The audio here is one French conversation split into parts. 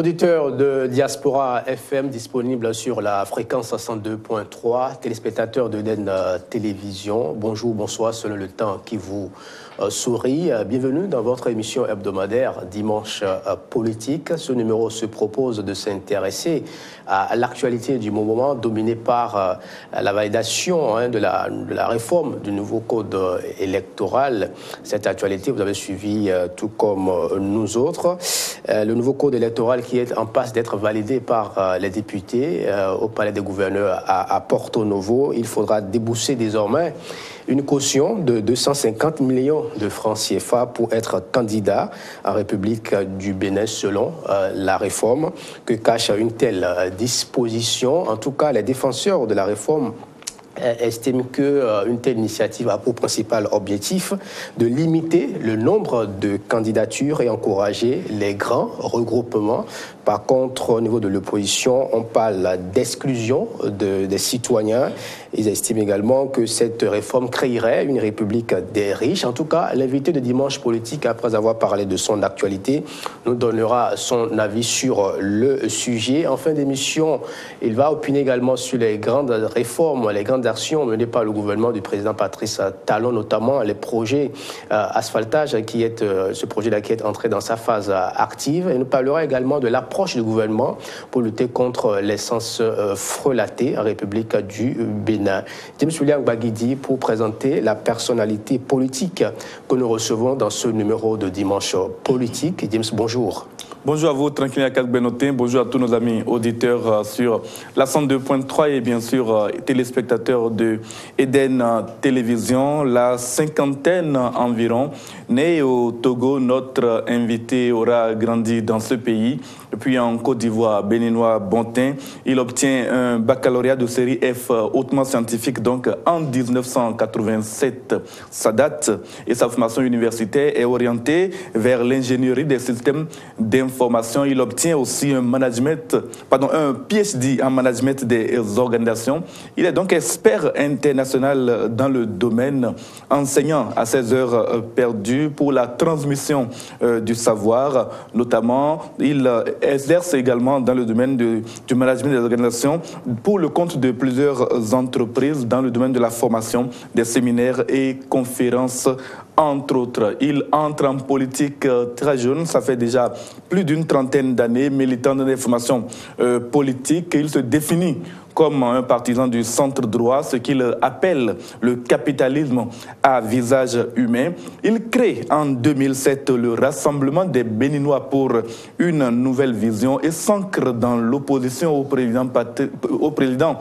Auditeurs de Diaspora FM disponible sur la fréquence 62.3, téléspectateurs de d'Eden Télévision, bonjour, bonsoir selon le temps qui vous sourit. Bienvenue dans votre émission hebdomadaire Dimanche Politique. Ce numéro se propose de s'intéresser à l'actualité du moment dominée par la validation de la réforme du nouveau code électoral. Cette actualité, vous avez suivi tout comme nous autres. Le nouveau code électoral qui est en passe d'être validé par les députés au Palais des gouverneurs à Porto Novo. Il faudra débourser désormais une caution de 250 millions de francs CFA pour être candidat en République du Bénin selon la réforme. Que cache une telle disposition? En tout cas, les défenseurs de la réforme estime qu'une telle initiative a pour principal objectif de limiter le nombre de candidatures et encourager les grands regroupements. Par contre, au niveau de l'opposition, on parle d'exclusion des citoyens. Ils estiment également que cette réforme créerait une république des riches. En tout cas, l'invité de Dimanche Politique, après avoir parlé de son actualité, nous donnera son avis sur le sujet. En fin d'émission, il va opiner également sur les grandes réformes, les grandes actions menées par le gouvernement du président Patrice Talon, notamment les projets asphaltage, ce projet-là qui est entré dans sa phase active. Et nous parlera également de l'approche du gouvernement pour lutter contre l'essence frelatée en République du Bénin. James William Gbagidi pour présenter la personnalité politique que nous recevons dans ce numéro de Dimanche Politique. James, bonjour. Bonjour à vous, Tranquille Akak Benotin. Bonjour à tous nos amis auditeurs sur la 102.3 et bien sûr téléspectateurs de Eden Télévision. La cinquantaine environ. Né au Togo, notre invité aura grandi dans ce pays. Puis en Côte d'Ivoire, béninois Bontin, il obtient un baccalauréat de série F hautement scientifique donc en 1987. Sa date et sa formation universitaire est orientée vers l'ingénierie des systèmes d'information. Il obtient aussi un PhD en management des organisations. Il est donc expert international dans le domaine, enseignant à ses heures perdues pour la transmission du savoir. Notamment, il exerce également dans le domaine du management des organisations pour le compte de plusieurs entreprises dans le domaine de la formation, des séminaires et conférences, entre autres. Il entre en politique très jeune, ça fait déjà plus d'une trentaine d'années, militant dans les formations politiques. Il se définit comme un partisan du centre droit, ce qu'il appelle le capitalisme à visage humain. Il crée en 2007 le Rassemblement des Béninois pour une nouvelle vision et s'ancre dans l'opposition au président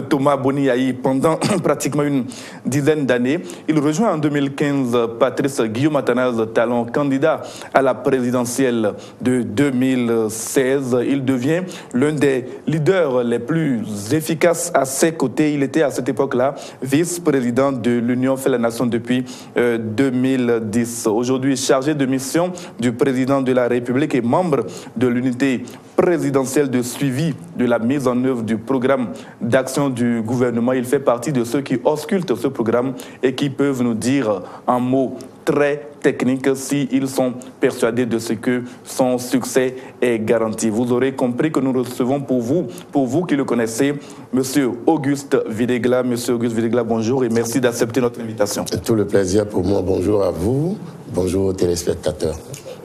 Thomas Boni-Yayi pendant pratiquement une dizaine d'années. Il rejoint en 2015 Patrice Guillaume Athanase Talon, candidat à la présidentielle de 2016. Il devient l'un des leaders les plus efficace à ses côtés. Il était à cette époque-là vice-président de l'Union fait la Nation depuis 2010. Aujourd'hui chargé de mission du président de la République et membre de l'unité présidentielle de suivi de la mise en œuvre du programme d'action du gouvernement. Il fait partie de ceux qui auscultent ce programme et qui peuvent nous dire en mots très techniques s'ils sont persuadés de ce que son succès est garanti. Vous aurez compris que nous recevons pour vous qui le connaissez, M. Auguste Videgla. M. Auguste Videgla, bonjour et merci d'accepter notre invitation. Tout le plaisir pour moi. Bonjour à vous. Bonjour aux téléspectateurs.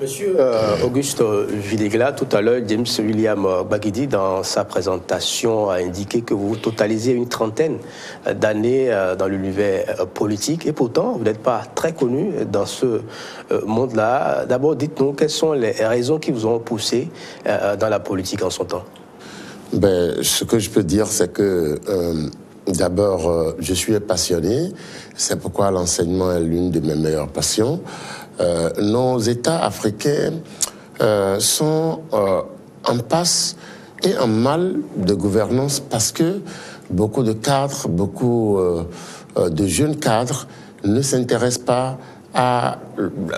Monsieur Auguste Videgla, tout à l'heure, James William Gbagidi, dans sa présentation, a indiqué que vous totalisez une trentaine d'années dans l'univers politique et pourtant, vous n'êtes pas très connu dans ce monde-là. D'abord, dites-nous, quelles sont les raisons qui vous ont poussé dans la politique en son temps? Ce que je peux dire, c'est que d'abord, je suis passionné. C'est pourquoi l'enseignement est l'une de mes meilleures passions. Nos États africains sont en passe et en mal de gouvernance parce que beaucoup de cadres, beaucoup de jeunes cadres ne s'intéressent pas à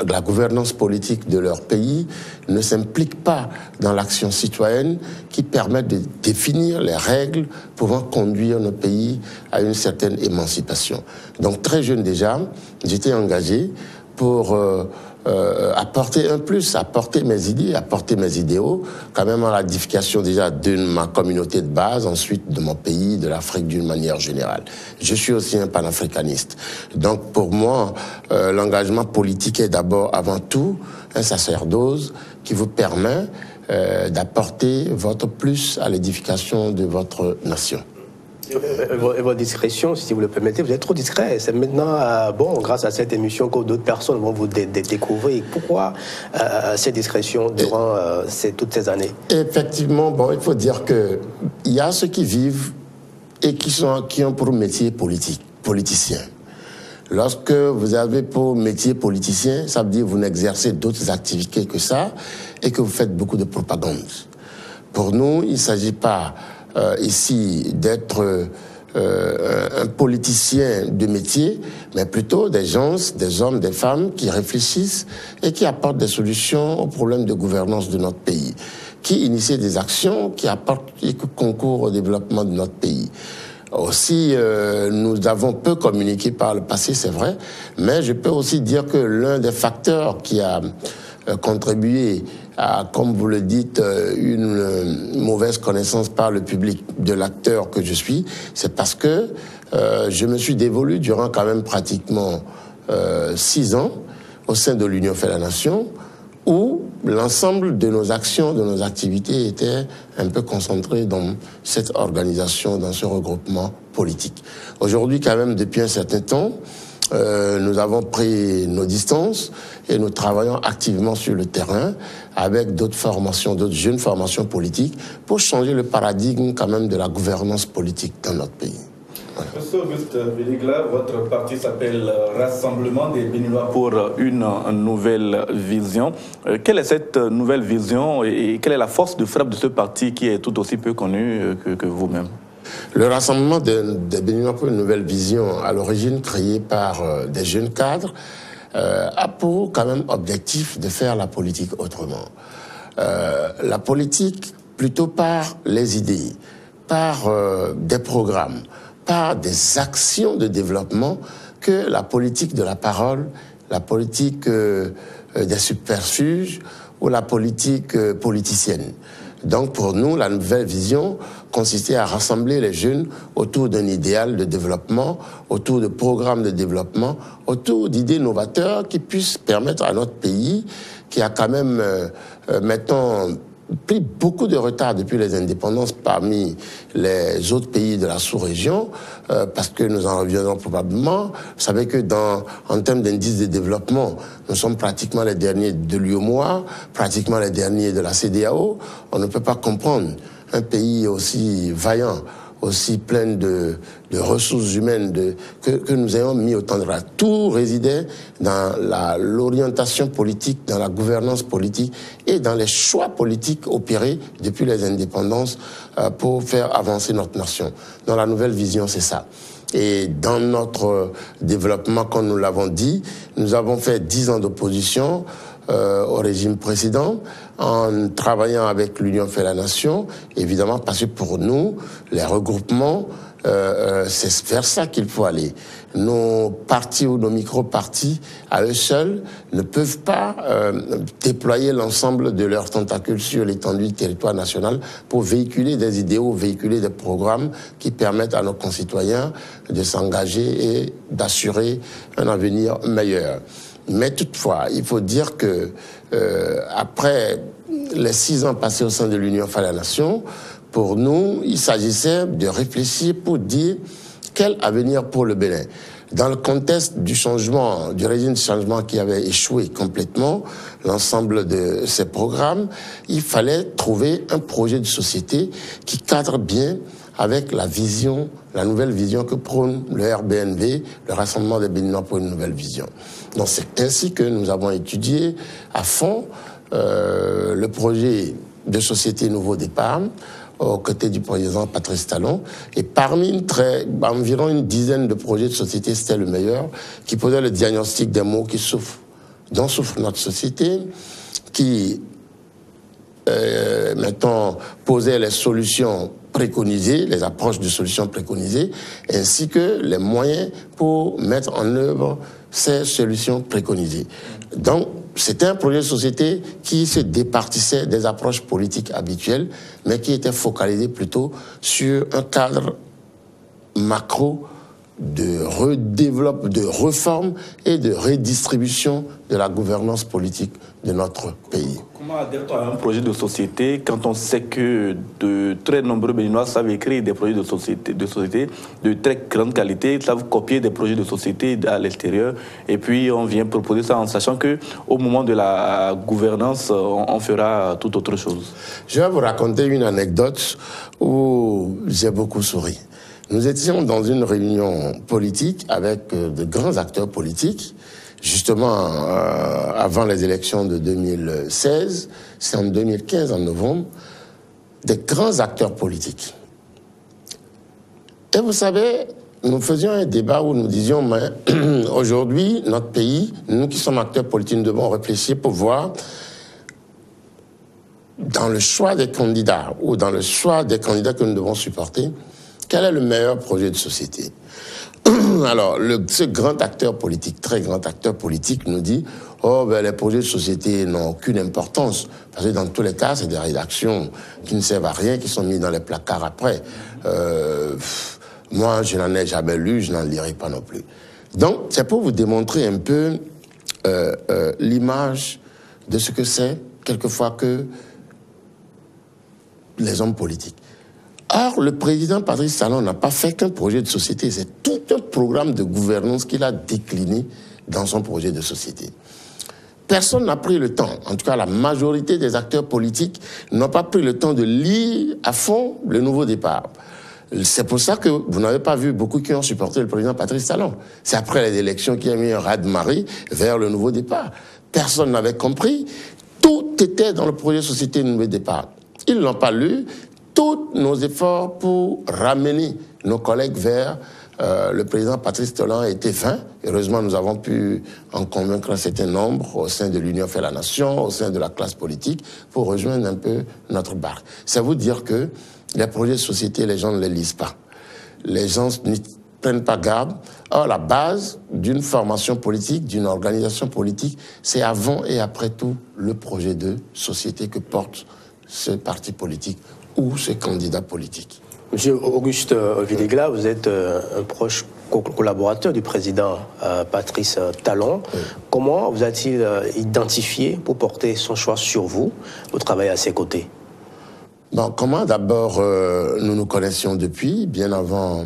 la gouvernance politique de leur pays, ne s'impliquent pas dans l'action citoyenne qui permet de définir les règles pouvant conduire nos pays à une certaine émancipation. Donc très jeune déjà, j'étais engagé pour apporter un plus, apporter mes idées, apporter mes idéaux, quand même à l'édification déjà de ma communauté de base, ensuite de mon pays, de l'Afrique d'une manière générale. Je suis aussi un panafricaniste. Donc pour moi, l'engagement politique est d'abord, avant tout, un sacerdoce qui vous permet d'apporter votre plus à l'édification de votre nation. Et votre discrétion, si vous le permettez, vous êtes trop discret. C'est maintenant, grâce à cette émission que d'autres personnes vont vous découvrir. Pourquoi cette discrétion durant toutes ces années? Effectivement, il faut dire qu'il y a ceux qui vivent et qui ont pour métier politicien. Lorsque vous avez pour métier politicien, ça veut dire que vous n'exercez d'autres activités que ça et que vous faites beaucoup de propagande. Pour nous, il ne s'agit pas ici d'être un politicien de métier, mais plutôt des gens, des hommes, des femmes qui réfléchissent et qui apportent des solutions aux problèmes de gouvernance de notre pays, qui initient des actions qui apportent et qui concourent au développement de notre pays. Aussi, nous avons peu communiqué par le passé, c'est vrai, mais je peux aussi dire que l'un des facteurs qui a contribué à, comme vous le dites, une mauvaise connaissance par le public de l'acteur que je suis, c'est parce que je me suis dévolu durant quand même pratiquement 6 ans au sein de l'Union fait la Nation, où l'ensemble de nos actions, de nos activités étaient un peu concentrées dans cette organisation, dans ce regroupement politique. Aujourd'hui, quand même, depuis un certain temps, nous avons pris nos distances et nous travaillons activement sur le terrain avec d'autres formations, d'autres jeunes formations politiques pour changer le paradigme quand même de la gouvernance politique dans notre pays. Monsieur Auguste Véligla, votre parti s'appelle Rassemblement des Béninois pour une nouvelle vision. Quelle est cette nouvelle vision et quelle est la force de frappe de ce parti qui est tout aussi peu connu que vous-même? Le Rassemblement des Béninois pour une nouvelle vision, à l'origine créé par des jeunes cadres, a pour quand même objectif de faire la politique autrement. La politique plutôt par les idées, par des programmes, par des actions de développement que la politique de la parole, la politique des subterfuges ou la politique politicienne. Donc pour nous, la nouvelle vision consistait à rassembler les jeunes autour d'un idéal de développement, autour de programmes de développement, autour d'idées novateurs qui puissent permettre à notre pays, qui a quand même, mettons, pris beaucoup de retard depuis les indépendances parmi les autres pays de la sous-région, parce que nous en reviendrons probablement. Vous savez que en termes d'indice de développement, nous sommes pratiquement les derniers de l'UEMOA, pratiquement les derniers de la CEDEAO. On ne peut pas comprendre un pays aussi vaillant, aussi plein de ressources humaines, que nous ayons mis autant de retard. Tout résidait dans l'orientation politique, dans la gouvernance politique et dans les choix politiques opérés depuis les indépendances pour faire avancer notre nation. Dans la nouvelle vision, c'est ça. Et dans notre développement, comme nous l'avons dit, nous avons fait 10 ans d'opposition au régime précédent, en travaillant avec l'Union fait la Nation, évidemment parce que pour nous, les regroupements, c'est vers ça qu'il faut aller. Nos partis ou nos micro-partis, à eux seuls, ne peuvent pas déployer l'ensemble de leurs tentacules sur l'étendue du territoire national pour véhiculer des idéaux, véhiculer des programmes qui permettent à nos concitoyens de s'engager et d'assurer un avenir meilleur. Mais toutefois, il faut dire que après les 6 ans passés au sein de l'Union fait la Nation, pour nous, il s'agissait de réfléchir pour dire quel avenir pour le Bénin. Dans le contexte du changement, du régime de changement qui avait échoué complètement, l'ensemble de ces programmes, il fallait trouver un projet de société qui cadre bien avec la vision, la nouvelle vision que prône le RBNV, le Rassemblement des Béninois pour une nouvelle vision. Donc c'est ainsi que nous avons étudié à fond le projet de société Nouveau Départ, aux côtés du président Patrice Talon. Et parmi environ une dizaine de projets de société, c'était le meilleur, qui posait le diagnostic des maux dont souffre notre société, qui, mettons, posait les solutions préconisées, les approches de solutions préconisées, ainsi que les moyens pour mettre en œuvre ces solutions préconisées. Donc, c'était un projet de société qui se départissait des approches politiques habituelles, mais qui était focalisé plutôt sur un cadre macro de redéveloppement, de réforme et de redistribution de la gouvernance politique de notre pays. Comment adhère-t-on à un projet de société quand on sait que de très nombreux Béninois savent écrire des projets de société de très grande qualité, savent copier des projets de société à l'extérieur, et puis on vient proposer ça en sachant qu'au moment de la gouvernance, on fera tout autre chose. Je vais vous raconter une anecdote où j'ai beaucoup souri. Nous étions dans une réunion politique avec de grands acteurs politiques, justement avant les élections de 2016, c'est en 2015, en novembre, des grands acteurs politiques. Et vous savez, nous faisions un débat où nous disions, mais aujourd'hui, notre pays, nous qui sommes acteurs politiques, nous devons réfléchir pour voir dans le choix des candidats ou dans le choix des candidats que nous devons supporter, quel est le meilleur projet de société? Alors, ce grand acteur politique, très grand acteur politique, nous dit « Oh, ben, les projets de société n'ont aucune importance. » Parce que dans tous les cas, c'est des rédactions qui ne servent à rien, qui sont mises dans les placards après. Moi, je n'en ai jamais lu, je n'en lirai pas non plus. Donc, c'est pour vous démontrer un peu l'image de ce que c'est, quelquefois, que les hommes politiques. Or, le président Patrice Talon n'a pas fait qu'un projet de société, c'est tout un programme de gouvernance qu'il a décliné dans son projet de société. Personne n'a pris le temps, en tout cas la majorité des acteurs politiques n'ont pas pris le temps de lire à fond le nouveau départ. C'est pour ça que vous n'avez pas vu beaucoup qui ont supporté le président Patrice Talon. C'est après les élections qu'il y a mis un raz-de-marée vers le nouveau départ. Personne n'avait compris. Tout était dans le projet de société nouveau départ. Ils ne l'ont pas lu. Tous nos efforts pour ramener nos collègues vers le président Patrice Talon étaient vains. Heureusement, nous avons pu en convaincre un certain nombre au sein de l'Union fait la Nation, au sein de la classe politique, pour rejoindre un peu notre barque. C'est vous dire que les projets de société, les gens ne les lisent pas. Les gens ne prennent pas garde. Or, la base d'une formation politique, d'une organisation politique, c'est avant et après tout le projet de société que porte ce parti politique ou ce candidat politique. Monsieur Auguste Villegla, vous êtes un proche collaborateur du président Patrice Talon. Oui. Comment vous a-t-il identifié pour porter son choix sur vous, pour travailler à ses côtés? Bon, comment d'abord nous nous connaissions depuis, bien avant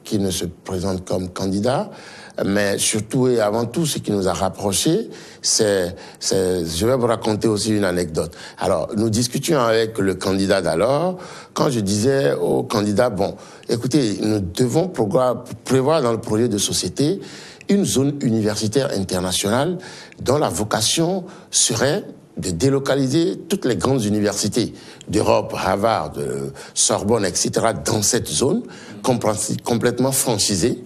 qu'il ne se présente comme candidat, mais surtout et avant tout, ce qui nous a rapprochés, je vais vous raconter aussi une anecdote. Alors, nous discutions avec le candidat d'alors, quand je disais au candidat, bon, écoutez, nous devons prévoir dans le projet de société une zone universitaire internationale dont la vocation serait de délocaliser toutes les grandes universités d'Europe, Harvard, Sorbonne, etc., dans cette zone, complètement franchisée.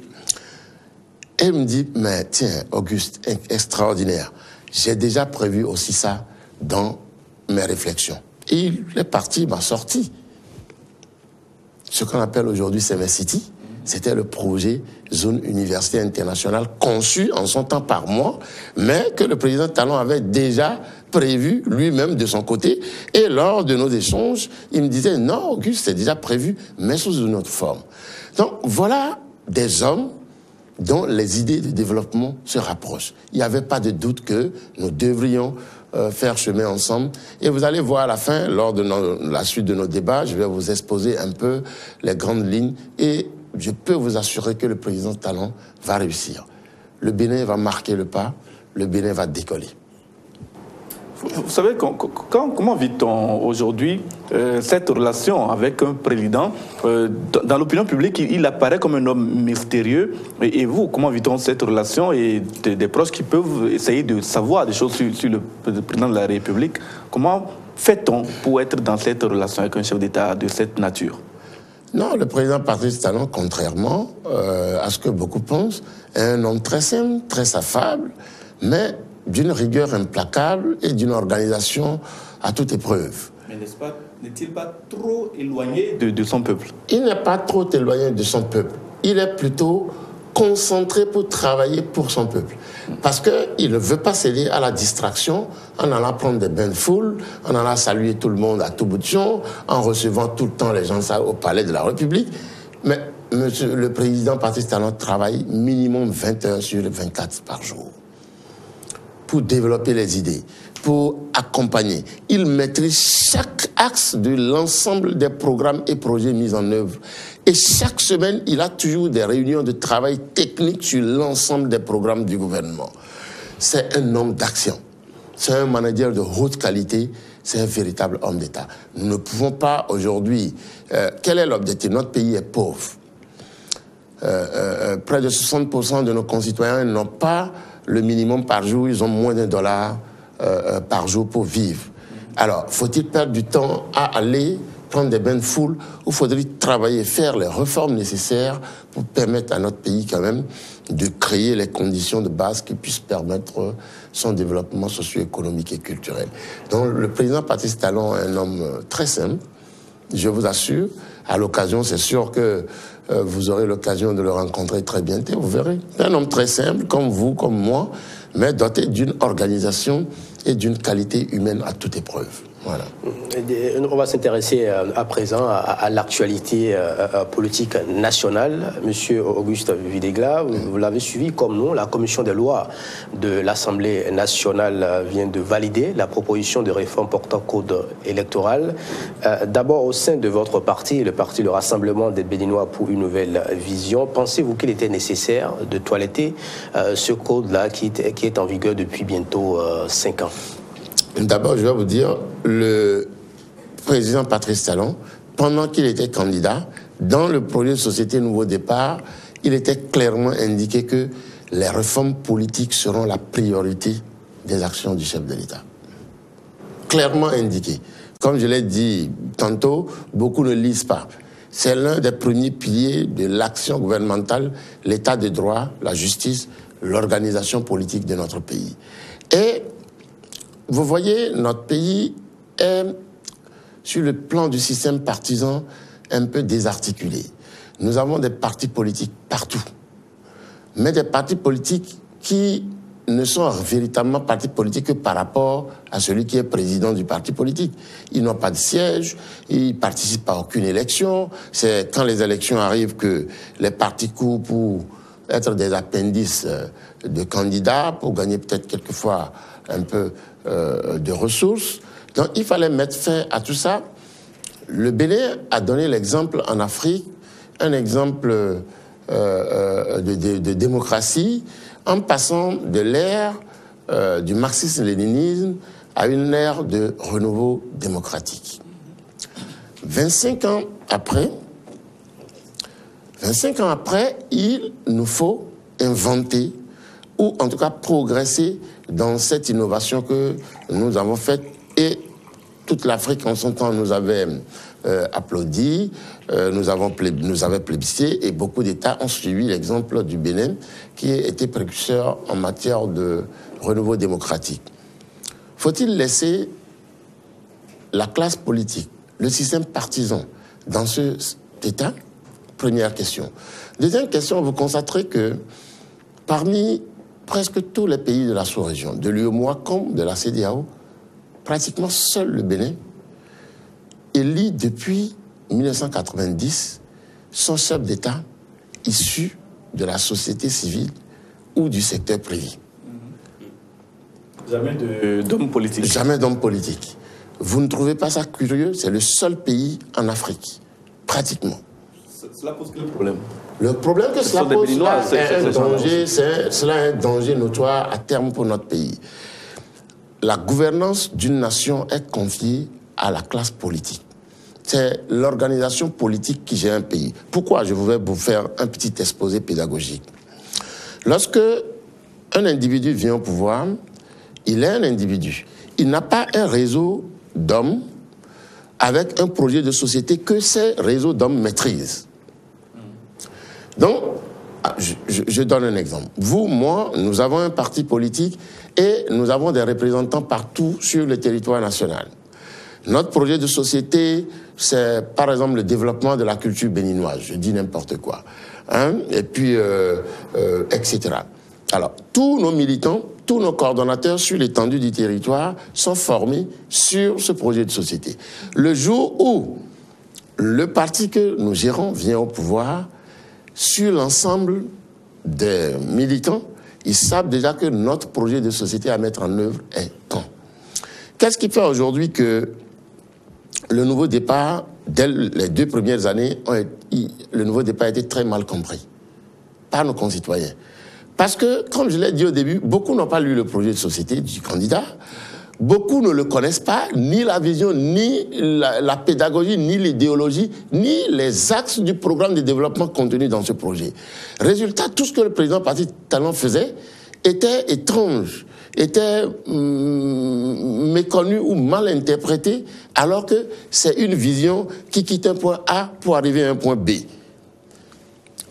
Et il me dit, mais tiens, Auguste, extraordinaire, j'ai déjà prévu aussi ça dans mes réflexions. Et il est parti, il m'a sorti ce qu'on appelle aujourd'hui CMS City. C'était le projet Zone Université Internationale conçu en son temps par moi, mais que le président Talon avait déjà prévu lui-même de son côté. Et lors de nos échanges, il me disait, non, Auguste, c'est déjà prévu, mais sous une autre forme. Donc voilà des hommes dont les idées de développement se rapprochent. Il n'y avait pas de doute que nous devrions faire chemin ensemble. Et vous allez voir à la fin, lors de la suite de nos débats, je vais vous exposer un peu les grandes lignes et je peux vous assurer que le président Talon va réussir. Le Bénin va marquer le pas, le Bénin va décoller. Vous savez, comment vit-on aujourd'hui cette relation avec un président dans l'opinion publique, il apparaît comme un homme mystérieux. Et vous, comment vit-on cette relation et des proches qui peuvent essayer de savoir des choses sur le président de la République? Comment fait-on pour être dans cette relation avec un chef d'État de cette nature? Non, le président Patrice Talon, contrairement à ce que beaucoup pensent, est un homme très simple, très affable, mais d'une rigueur implacable et d'une organisation à toute épreuve. Mais n'est-il pas trop éloigné de son peuple? Il n'est pas trop éloigné de son peuple. Il est plutôt concentré pour travailler pour son peuple. Parce qu'il ne veut pas céder à la distraction en allant prendre des bains de foule, en allant saluer tout le monde à tout bout de champ, en recevant tout le temps les gens au palais de la République. Mais monsieur le président Patrice Talon travaille minimum 20 heures sur 24 par jour pour développer les idées, pour accompagner. Il maîtrise chaque axe de l'ensemble des programmes et projets mis en œuvre. Et chaque semaine, il a toujours des réunions de travail technique sur l'ensemble des programmes du gouvernement. C'est un homme d'action. C'est un manager de haute qualité. C'est un véritable homme d'État. Nous ne pouvons pas aujourd'hui... quel est l'objectif? Notre pays est pauvre. Près de 60% de nos concitoyens n'ont pas le minimum par jour. Ils ont moins d'$1 par jour pour vivre. Alors, faut-il perdre du temps à aller prendre des bains de foule ou faudrait-il travailler, faire les réformes nécessaires pour permettre à notre pays quand même de créer les conditions de base qui puissent permettre son développement socio-économique et culturel. Donc le président Patrice Talon est un homme très simple, je vous assure. À l'occasion, c'est sûr que vous aurez l'occasion de le rencontrer très bientôt, vous verrez. C'est un homme très simple, comme vous, comme moi, mais doté d'une organisation et d'une qualité humaine à toute épreuve. Voilà. On va s'intéresser à présent à l'actualité politique nationale. Monsieur Auguste Videgla, vous l'avez suivi comme nous. La commission des lois de l'Assemblée nationale vient de valider la proposition de réforme portant code électoral. D'abord, au sein de votre parti, le parti Le Rassemblement des Béninois pour une nouvelle vision, pensez-vous qu'il était nécessaire de toiletter ce code-là qui est en vigueur depuis bientôt 5 ans? D'abord, je vais vous dire, le président Patrice Talon, pendant qu'il était candidat, dans le projet de Société Nouveau Départ, il était clairement indiqué que les réformes politiques seront la priorité des actions du chef de l'État. Clairement indiqué. Comme je l'ai dit tantôt, beaucoup ne lisent pas. C'est l'un des premiers piliers de l'action gouvernementale, l'état de droit, la justice, l'organisation politique de notre pays. Et vous voyez, notre pays est, sur le plan du système partisan, un peu désarticulé. Nous avons des partis politiques partout, mais des partis politiques qui ne sont véritablement partis politiques que par rapport à celui qui est président du parti politique. Ils n'ont pas de siège, ils ne participent à aucune élection. C'est quand les élections arrivent que les partis courent pour être des appendices de candidats, pour gagner peut-être quelquefois un peu de ressources. Donc il fallait mettre fin à tout ça. Le Bénin a donné l'exemple en Afrique, un exemple de démocratie, en passant de l'ère du marxisme-léninisme à une ère de renouveau démocratique. 25 ans après, il nous faut inventer ou en tout cas progresser dans cette innovation que nous avons faite et toute l'Afrique en son temps nous avait applaudi, nous avait plébiscité et beaucoup d'États ont suivi l'exemple du Bénin qui était précurseur en matière de renouveau démocratique. Faut-il laisser la classe politique, le système partisan dans cet État? Première question. Deuxième question, vous constaterez que parmi presque tous les pays de la sous-région, de l'UEMOA comme de la CEDEAO, pratiquement seul le Bénin élit depuis 1990 son chef d'État issu de la société civile ou du secteur privé. Jamais d'homme politique. Jamais d'homme politique. Vous ne trouvez pas ça curieux? C'est le seul pays en Afrique, pratiquement. Cela pose quel problème? Le problème que cela pose, cela est un danger notoire à terme pour notre pays. La gouvernance d'une nation est confiée à la classe politique. C'est l'organisation politique qui gère un pays. Pourquoi? Je vais vous faire un petit exposé pédagogique. Lorsque un individu vient au pouvoir, il est un individu. Il n'a pas un réseau d'hommes avec un projet de société que ces réseaux d'hommes maîtrisent. Donc, je donne un exemple. Vous, moi, nous avons un parti politique et nous avons des représentants partout sur le territoire national. Notre projet de société, c'est par exemple le développement de la culture béninoise. Je dis n'importe quoi. hein, et puis, etc. Alors, tous nos militants, tous nos coordonnateurs sur l'étendue du territoire sont formés sur ce projet de société. Le jour où le parti que nous gérons vient au pouvoir, sur l'ensemble des militants, ils savent déjà que notre projet de société à mettre en œuvre est quand. Qu'est-ce qui fait aujourd'hui que le nouveau départ, dès les 2 premières années, le nouveau départ a été très mal compris par nos concitoyens? Parce que, comme je l'ai dit au début, beaucoup n'ont pas lu le projet de société du candidat. Beaucoup ne le connaissent pas, ni la vision, ni la pédagogie, ni l'idéologie, ni les axes du programme de développement contenu dans ce projet. Résultat, tout ce que le président Parti Talent faisait était étrange, était méconnu ou mal interprété, alors que c'est une vision qui quitte un point A pour arriver à un point B.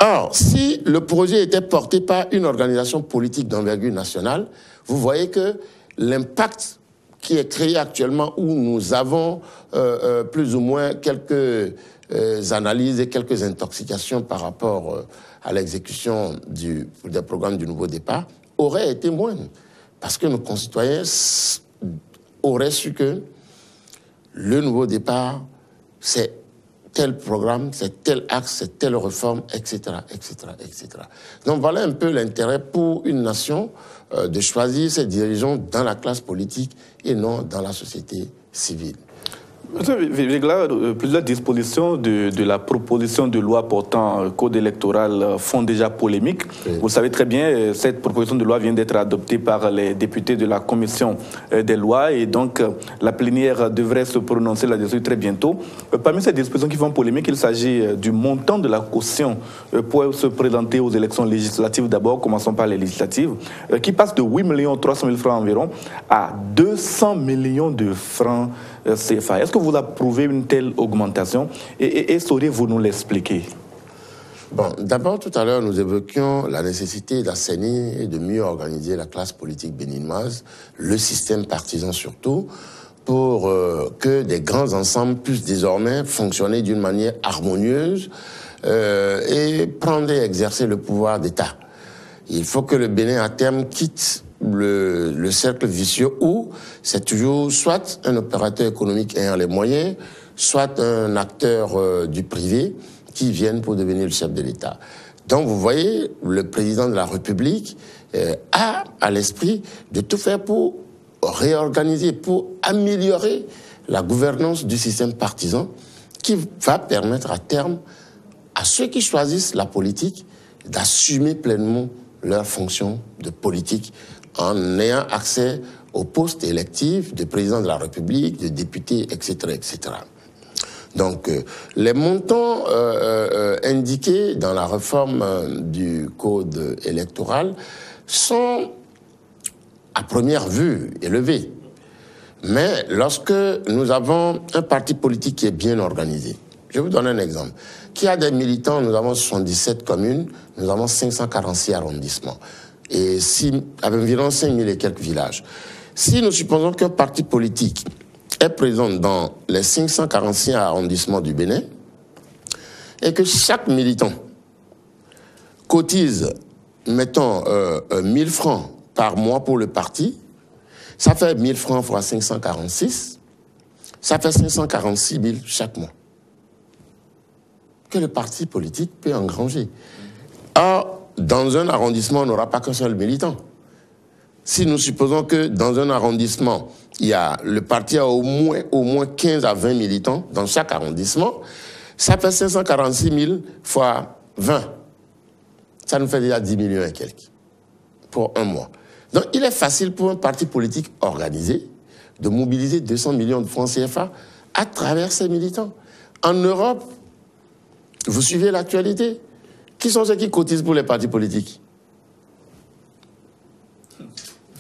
Or, si le projet était porté par une organisation politique d'envergure nationale, vous voyez que l'impact qui est créé actuellement, où nous avons plus ou moins quelques analyses et quelques intoxications par rapport à l'exécution des programmes du nouveau départ, aurait été moindre. Parce que nos concitoyens auraient su que le nouveau départ, c'est tel programme, c'est tel axe, c'est telle réforme, etc., etc., etc. Donc voilà un peu l'intérêt pour une nation de choisir ses dirigeants dans la classe politique et non dans la société civile. Plusieurs dispositions de la proposition de loi portant code électoral font déjà polémique. Oui. Vous savez très bien, cette proposition de loi vient d'être adoptée par les députés de la commission des lois et donc la plénière devrait se prononcer là-dessus très bientôt. Parmi ces dispositions qui font polémique, il s'agit du montant de la caution pour se présenter aux élections législatives d'abord, commençons par les législatives, qui passe de 8 300 000 francs environ à 200 millions de francs CFA. Est-ce que vous approuvez une telle augmentation et sauriez-vous nous l'expliquer? Bon, d'abord, tout à l'heure, nous évoquions la nécessité d'assainir et de mieux organiser la classe politique béninoise, le système partisan surtout, pour que des grands ensembles puissent désormais fonctionner d'une manière harmonieuse et prendre et exercer le pouvoir d'État. Il faut que le Bénin, à terme, quitte le cercle vicieux où c'est toujours soit un opérateur économique ayant les moyens, soit un acteur du privé qui viennent pour devenir le chef de l'État. Donc vous voyez, le président de la République a à l'esprit de tout faire pour réorganiser, pour améliorer la gouvernance du système partisan qui va permettre à terme à ceux qui choisissent la politique d'assumer pleinement leurs fonctions de politique en ayant accès aux postes électifs de président de la République, de députés, etc., etc. Donc, les montants indiqués dans la réforme du code électoral sont, à première vue, élevés. Mais lorsque nous avons un parti politique qui est bien organisé, je vous donne un exemple. Qui a des militants, nous avons 77 communes, nous avons 546 arrondissements. Et environ 5 000 et quelques villages. Si nous supposons qu'un parti politique est présent dans les 546 arrondissements du Bénin et que chaque militant cotise, mettons, 1000 francs par mois pour le parti, ça fait 1000 francs fois 546, ça fait 546 000 chaque mois que le parti politique peut engranger. Or, dans un arrondissement, on n'aura pas qu'un seul militant. Si nous supposons que dans un arrondissement, le parti a au moins 15 à 20 militants dans chaque arrondissement, ça fait 546 000 fois 20. Ça nous fait déjà 10 millions et quelques pour un mois. Donc il est facile pour un parti politique organisé de mobiliser 200 millions de francs CFA à travers ses militants. En Europe, vous suivez l'actualité. Qui sont ceux qui cotisent pour les partis politiques?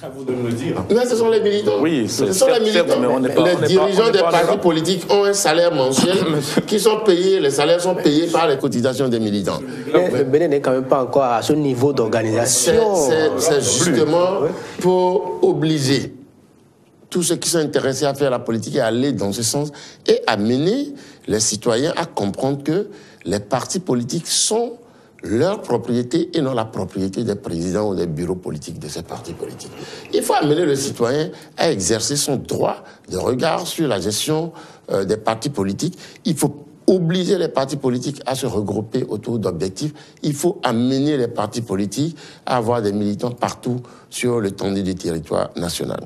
À vous de me le dire. Mais ce sont les militants. Oui, ce sont les militants. Les dirigeants des partis politiques ont un salaire mensuel qui sont payés, les salaires sont payés par les cotisations des militants. Le Bénin n'est quand même pas encore à ce niveau d'organisation. C'est justement pour obliger tous ceux qui sont intéressés à faire la politique et à aller dans ce sens et amener les citoyens à comprendre que les partis politiques sont leur propriété et non la propriété des présidents ou des bureaux politiques de ces partis politiques. Il faut amener le citoyen à exercer son droit de regard sur la gestion des partis politiques. Il faut obliger les partis politiques à se regrouper autour d'objectifs. Il faut amener les partis politiques à avoir des militants partout sur l'étendue du territoire national.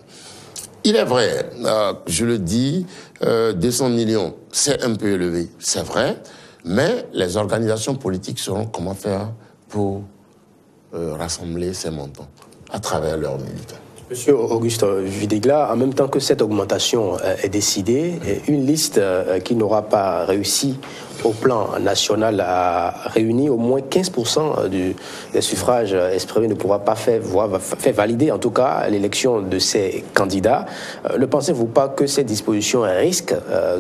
Il est vrai, je le dis, 200 millions, c'est un peu élevé, c'est vrai, mais les organisations politiques sauront comment faire pour rassembler ces montants à travers leurs militants. Monsieur Auguste Videgla, en même temps que cette augmentation est décidée, une liste qui n'aura pas réussi au plan national à réunir au moins 15% des suffrages exprimés ne pourra pas faire valider en tout cas l'élection de ces candidats. Ne pensez-vous pas que ces dispositions risquent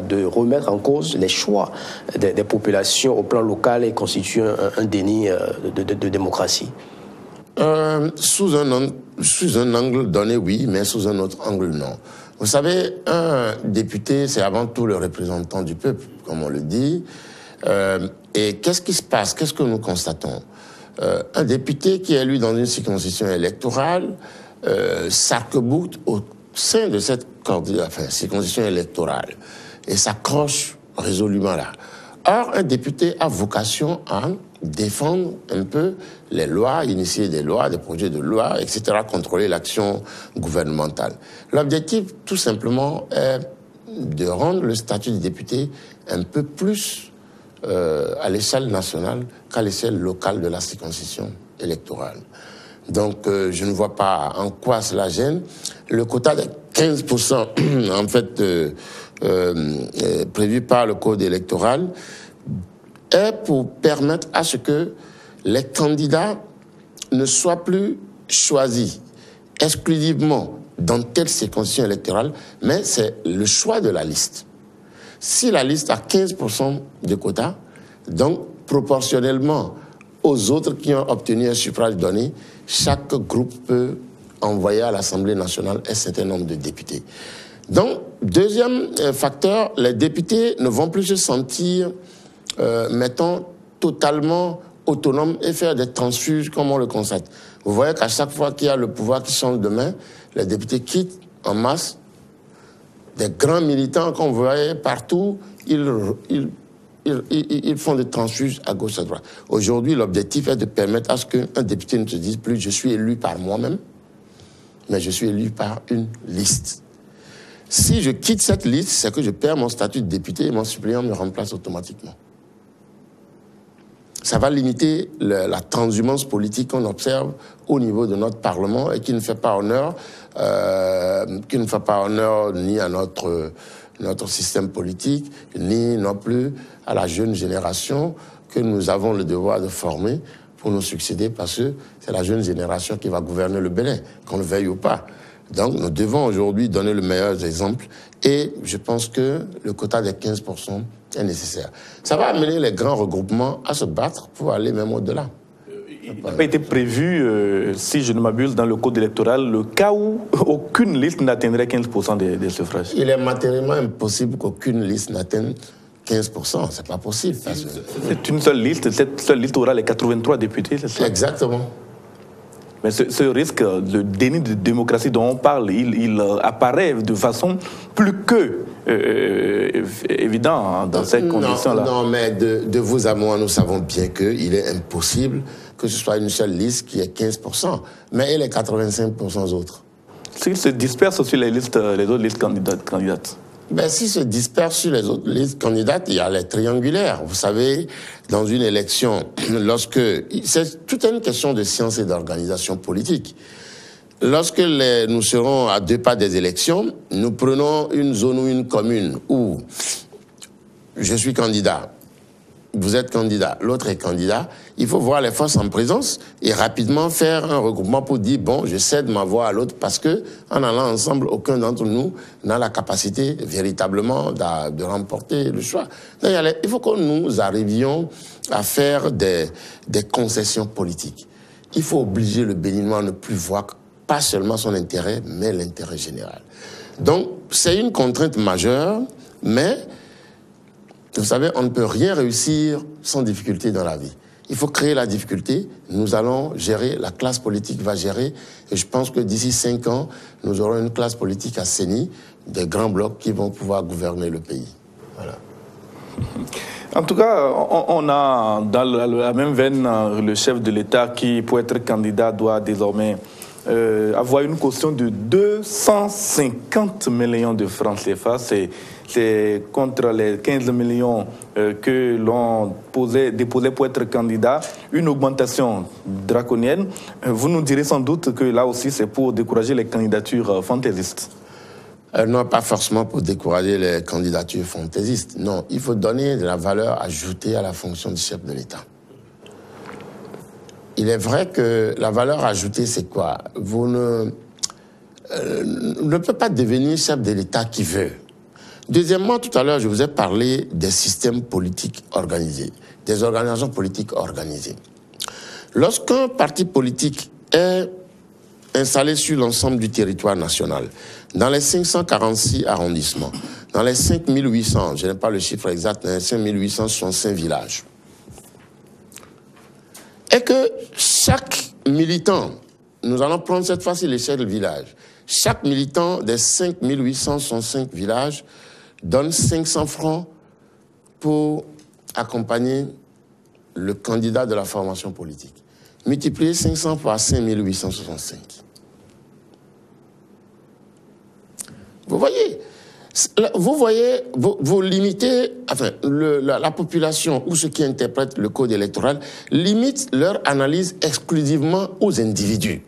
de remettre en cause les choix des populations au plan local et constituent un déni de démocratie? Sous un angle donné, oui, mais sous un autre angle, non. Vous savez, un député, c'est avant tout le représentant du peuple, comme on le dit. Et qu'est-ce qui se passe? Qu'est-ce que nous constatons? Un député qui est élu dans une circonscription électorale s'arc-boute au sein de cette circonscription électorale et s'accroche résolument là. Or, un député a vocation à défendre un peu les lois, initier des lois, des projets de loi, etc., contrôler l'action gouvernementale. L'objectif, tout simplement, est de rendre le statut de député un peu plus à l'échelle nationale qu'à l'échelle locale de la circonscription électorale. Donc, je ne vois pas en quoi cela gêne. Le quota de 15%, en fait, prévu par le code électoral, est pour permettre à ce que les candidats ne soient plus choisis exclusivement dans telle circonscription électorale, mais c'est le choix de la liste. Si la liste a 15% de quota, donc proportionnellement aux autres qui ont obtenu un suffrage donné, chaque groupe peut envoyer à l'Assemblée nationale un certain nombre de députés. Donc, deuxième facteur, les députés ne vont plus se sentir mettons, totalement autonome et faire des transfuges comme on le constate. Vous voyez qu'à chaque fois qu'il y a le pouvoir qui change de main, les députés quittent en masse. Des grands militants qu'on voyait partout, ils font des transfuges à gauche, à droite. Aujourd'hui, l'objectif est de permettre à ce qu'un député ne se dise plus « je suis élu par moi-même », mais je suis élu par une liste. Si je quitte cette liste, c'est que je perds mon statut de député et mon suppléant me remplace automatiquement. Ça va limiter la transhumance politique qu'on observe au niveau de notre Parlement et qui ne fait pas honneur, ni à notre système politique, ni non plus à la jeune génération que nous avons le devoir de former pour nous succéder, parce que c'est la jeune génération qui va gouverner le Bénin, qu'on le veuille ou pas. Donc nous devons aujourd'hui donner le meilleur exemple et je pense que le quota des 15% est nécessaire. Ça va amener les grands regroupements à se battre pour aller même au-delà. Il n'a pas été prévu, si je ne m'abuse, dans le code électoral, le cas où aucune liste n'atteindrait 15% des suffrages. Il est matériellement impossible qu'aucune liste n'atteigne 15%. C'est pas possible. C'est une seule liste. Cette seule liste aura les 83 députés, c'est ça? Exactement. Mais ce risque de déni de démocratie dont on parle, il apparaît de façon plus que évident dans ces conditions-là. Non, mais de vous à moi, nous savons bien qu'il est impossible que ce soit une seule liste qui ait 15%, mais et les 85% autres. S'ils se dispersent sur les autres listes candidates. Ben, s'ils se dispersent sur les autres listes candidates, il y a les triangulaires. Vous savez, dans une élection, c'est toute une question de science et d'organisation politique. Lorsque nous serons à 2 pas des élections, nous prenons une zone ou une commune où je suis candidat, vous êtes candidat, l'autre est candidat, il faut voir les forces en présence et rapidement faire un regroupement pour dire, bon, je cède ma voix à l'autre parce que, en allant ensemble, aucun d'entre nous n'a la capacité véritablement de remporter le choix. Donc, il faut que nous arrivions à faire des concessions politiques. Il faut obliger le Béninois à ne plus voir pas seulement son intérêt, mais l'intérêt général. Donc, c'est une contrainte majeure, mais vous savez, on ne peut rien réussir sans difficulté dans la vie. Il faut créer la difficulté. Nous allons gérer, la classe politique va gérer. Et je pense que d'ici 5 ans, nous aurons une classe politique assainie, des grands blocs qui vont pouvoir gouverner le pays. Voilà. En tout cas, on a dans la même veine le chef de l'État qui, pour être candidat, doit désormais avoir une caution de 250 millions de francs CFA. C'est contre les 15 millions que l'on déposait pour être candidat, une augmentation draconienne. Vous nous direz sans doute que là aussi, c'est pour décourager les candidatures fantaisistes. Non, pas forcément pour décourager les candidatures fantaisistes. Non, il faut donner de la valeur ajoutée à la fonction de chef de l'État. Il est vrai que la valeur ajoutée, c'est quoi? Vous ne pouvez pas devenir chef de l'État qui veut. Deuxièmement, tout à l'heure, je vous ai parlé des systèmes politiques organisés, des organisations politiques organisées. Lorsqu'un parti politique est installé sur l'ensemble du territoire national, dans les 546 arrondissements, dans les 5800, je n'ai pas le chiffre exact, dans les 5865 villages, et que chaque militant, nous allons prendre cette fois-ci l'échelle du village, chaque militant des 5865 villages donne 500 francs pour accompagner le candidat de la formation politique. Multipliez 500 par 5865. Vous voyez, vous limitez, enfin, la population ou ceux qui interprètent le code électoral limitent leur analyse exclusivement aux individus.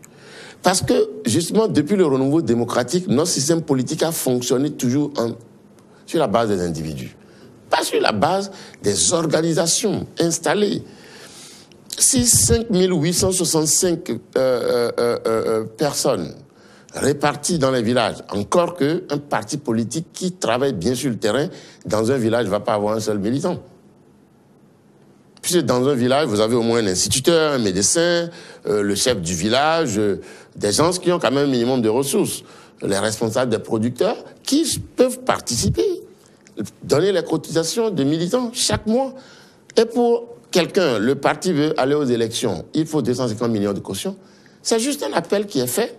Parce que, justement, depuis le renouveau démocratique, notre système politique a fonctionné toujours sur la base des individus, pas sur la base des organisations installées. Si 5865 personnes réparties dans les villages, encore qu'un parti politique qui travaille bien sur le terrain, dans un village, ne va pas avoir un seul militant. Puisque dans un village, vous avez au moins un instituteur, un médecin, le chef du village, des gens qui ont quand même un minimum de ressources, les responsables des producteurs, qui peuvent participer, donner les cotisations de militants chaque mois. Et pour quelqu'un, le parti veut aller aux élections, il faut 250 millions de caution. C'est juste un appel qui est fait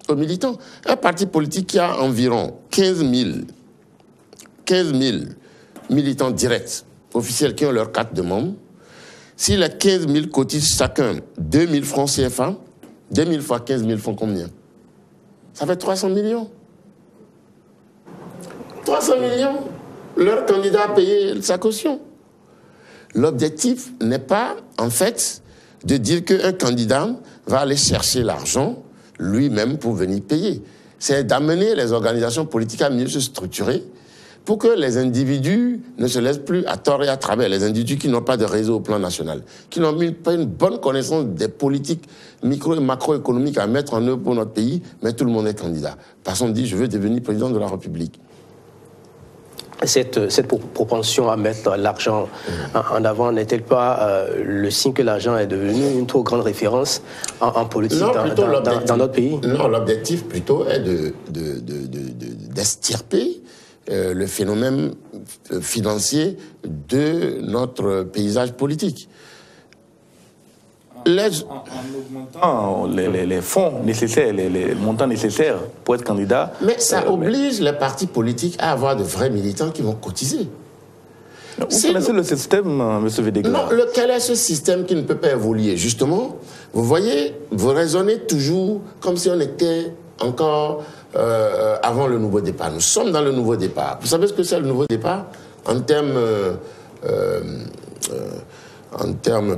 aux militants. Un parti politique qui a environ 15 000 militants directs, officiels qui ont leur carte de membre. Si les 15 000 cotisent chacun 2 000 francs CFA, 2 000 fois 15 000 font combien? Ça fait 300 millions. 300 millions. Leur candidat a payé sa caution. L'objectif n'est pas, en fait, de dire qu'un candidat va aller chercher l'argent lui-même pour venir payer. C'est d'amener les organisations politiques à mieux se structurer pour que les individus ne se laissent plus à tort et à travers. Les individus qui n'ont pas de réseau au plan national, qui n'ont pas une bonne connaissance des politiques micro- et macroéconomiques à mettre en œuvre pour notre pays, mais tout le monde est candidat. Personne ne dit « je veux devenir président de la République ». Cette propension à mettre l'argent en avant n'est-elle pas le signe que l'argent est devenu une trop grande référence en politique dans notre pays? Non, l'objectif plutôt est d'extirper le phénomène financier de notre paysage politique. En augmentant les fonds nécessaires, les montants nécessaires pour être candidat. Mais ça oblige les partis politiques à avoir de vrais militants qui vont cotiser. Vous connaissez le système, M. Védégla? Non, quel est ce système qui ne peut pas évoluer? Justement, vous voyez, vous raisonnez toujours comme si on était encore avant le nouveau départ. Nous sommes dans le nouveau départ. Vous savez ce que c'est le nouveau départ? En termes,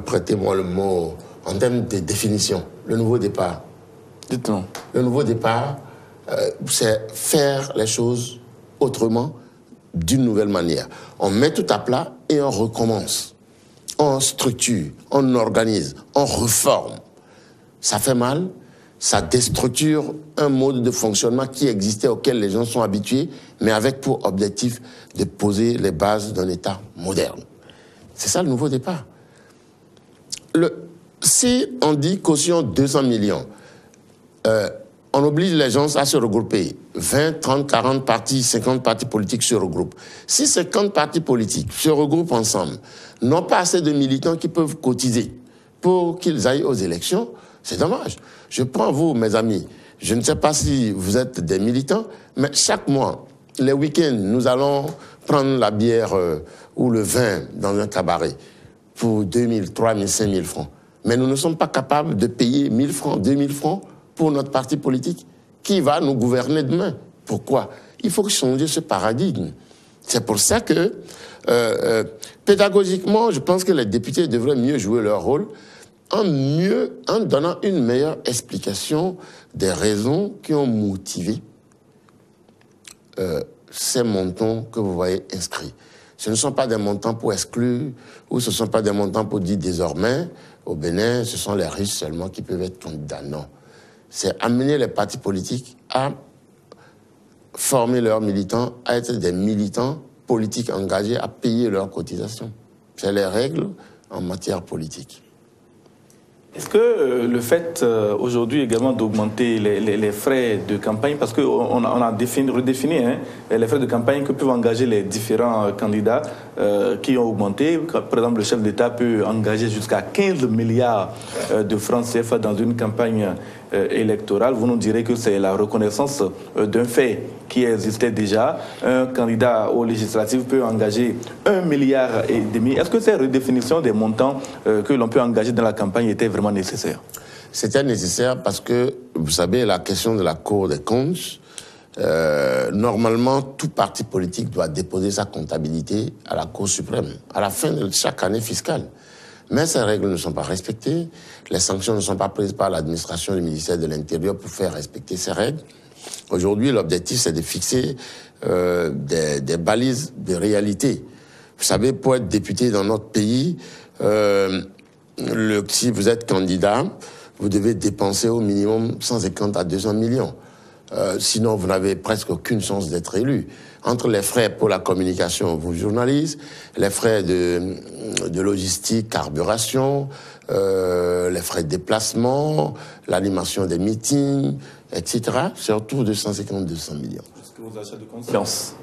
prêtez-moi le mot, en termes de définition, le nouveau départ. Dites-nous. Le nouveau départ, c'est faire les choses autrement, d'une nouvelle manière. On met tout à plat et on recommence. On structure, on organise, on reforme. Ça fait mal, ça déstructure un mode de fonctionnement qui existait, auquel les gens sont habitués, mais avec pour objectif de poser les bases d'un État moderne. C'est ça le nouveau départ. Si on dit caution 200 millions, on oblige les gens à se regrouper. 20, 30, 40 partis, 50 partis politiques se regroupent. Si 50 partis politiques se regroupent ensemble, n'ont pas assez de militants qui peuvent cotiser, pour qu'ils aillent aux élections, c'est dommage. Je prends vous, mes amis, je ne sais pas si vous êtes des militants, mais chaque mois, les week-ends, nous allons prendre la bière ou le vin dans un cabaret pour 2 000, 3 000, 5 000 francs. Mais nous ne sommes pas capables de payer 1 000 francs, 2 000 francs pour notre parti politique. Qui va nous gouverner demain? Pourquoi? Il faut changer ce paradigme. C'est pour ça que, pédagogiquement, je pense que les députés devraient mieux jouer leur rôle en donnant une meilleure explication des raisons qui ont motivé ces montants que vous voyez inscrits. Ce ne sont pas des montants pour exclure, ou ce ne sont pas des montants pour dire désormais, au Bénin, ce sont les riches seulement qui peuvent être candidats. Non. C'est amener les partis politiques à former leurs militants, à être des militants politiques engagés, à payer leurs cotisations. C'est les règles en matière politique. Est-ce que le fait aujourd'hui également d'augmenter les frais de campagne, parce qu'on a redéfini les frais de campagne que peuvent engager les différents candidats qui ont augmenté. Par exemple, le chef d'État peut engager jusqu'à 15 milliards de francs CFA dans une campagne électorale. Vous nous direz que c'est la reconnaissance d'un fait qui existait déjà. Un candidat aux législatives peut engager 1,5 milliard. Est-ce que cette redéfinition des montants que l'on peut engager dans la campagne était vraiment nécessaire? C'était nécessaire parce que, vous savez, la question de la Cour des comptes, normalement, tout parti politique doit déposer sa comptabilité à la Cour suprême, à la fin de chaque année fiscale. Mais ces règles ne sont pas respectées, les sanctions ne sont pas prises par l'administration du ministère de l'Intérieur pour faire respecter ces règles. Aujourd'hui, l'objectif, c'est de fixer des balises de réalité. Vous savez, pour être député dans notre pays, si vous êtes candidat, vous devez dépenser au minimum 150 à 200 millions. Sinon, vous n'avez presque aucune chance d'être élu. Entre les frais pour la communication, vos journalistes, les frais de logistique, carburation, les frais de déplacement, l'animation des meetings, etc., c'est autour de 150-200 millions. Est-ce que vos achats de conscience?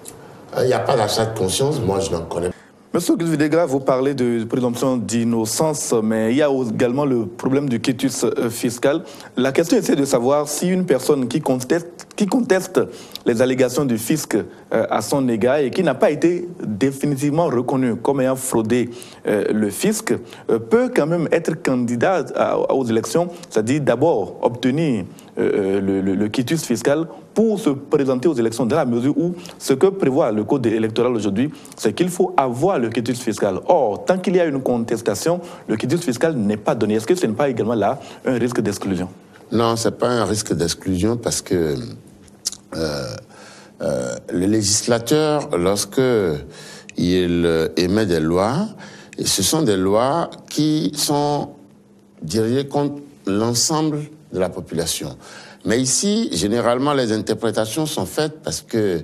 Il n'y a pas d'achat de conscience, moi je n'en connais pas. Monsieur Vidégra, vous parlez de présomption d'innocence, mais il y a également le problème du quitus fiscal. La question est de savoir si une personne qui conteste les allégations du fisc à son égard et qui n'a pas été définitivement reconnue comme ayant fraudé le fisc peut quand même être candidat aux élections, c'est-à-dire d'abord obtenir le quitus fiscal pour se présenter aux élections, dans la mesure où ce que prévoit le code électoral aujourd'hui, c'est qu'il faut avoir le quitus fiscal. Or, tant qu'il y a une contestation, le quitus fiscal n'est pas donné. Est-ce que ce n'est pas également là un risque d'exclusion? Non, ce n'est pas un risque d'exclusion parce que le législateur, lorsqu'il émet des lois, et ce sont des lois qui sont dirigées contre l'ensemble de la population. Mais ici, généralement, les interprétations sont faites parce que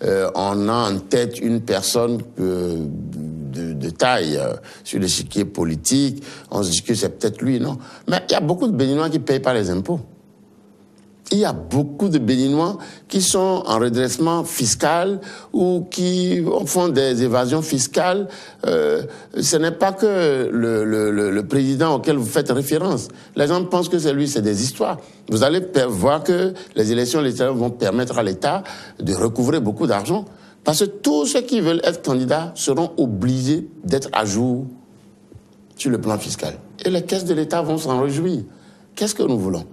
on a en tête une personne de taille sur l'échiquier politique. On se dit que c'est peut-être lui, non? Mais il y a beaucoup de Béninois qui ne payent pas les impôts. Il y a beaucoup de Béninois qui sont en redressement fiscal ou qui font des évasions fiscales. Ce n'est pas que le président auquel vous faites référence. Les gens pensent que c'est lui, c'est des histoires. Vous allez voir que les élections législatives vont permettre à l'État de recouvrer beaucoup d'argent. Parce que tous ceux qui veulent être candidats seront obligés d'être à jour sur le plan fiscal. Et les caisses de l'État vont s'en réjouir. Qu'est-ce que nous voulons?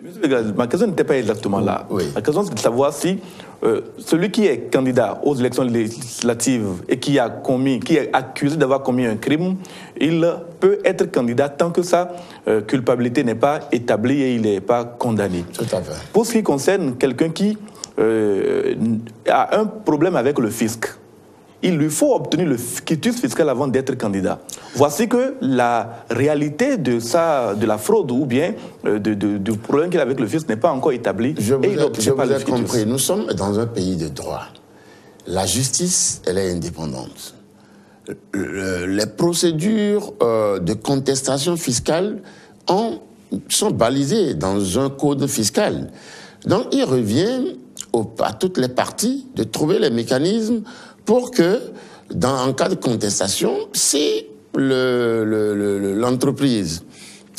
Monsieur Végas, ma question n'était pas exactement là. Oui. La question, c'est de savoir si celui qui est candidat aux élections législatives et qui est accusé d'avoir commis un crime, il peut être candidat tant que sa culpabilité n'est pas établie et il n'est pas condamné. Tout à fait. Pour ce qui concerne quelqu'un qui a un problème avec le fisc, il lui faut obtenir le quitus fiscal avant d'être candidat. Voici que la réalité de la fraude ou bien du problème qu'il a avec le fisc n'est pas encore établie. Je vous ai compris. Nous sommes dans un pays de droit. La justice, elle est indépendante. Les procédures de contestation fiscale sont balisées dans un code fiscal. Donc, il revient à toutes les parties de trouver les mécanismes pour que, en cas de contestation, si l'entreprise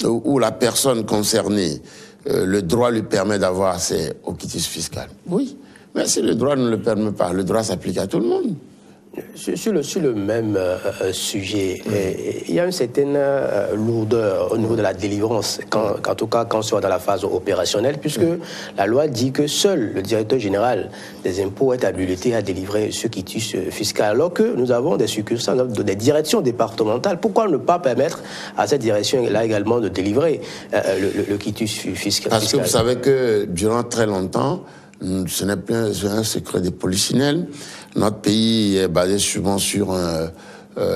où la personne concernée, le droit lui permet d'avoir accès au quitus fiscal. Oui, mais si le droit ne le permet pas, le droit s'applique à tout le monde. Sur le même sujet, il y a une certaine lourdeur au niveau de la délivrance, en tout cas quand on sort dans la phase opérationnelle, puisque la loi dit que seul le directeur général des impôts est habilité à délivrer ce quitus fiscal, alors que nous avons des succursales, des directions départementales. Pourquoi ne pas permettre à cette direction-là également de délivrer le quitus fiscal? Parce que vous savez que durant très longtemps, ce n'est plus un secret des polichinelles. Notre pays est basé souvent sur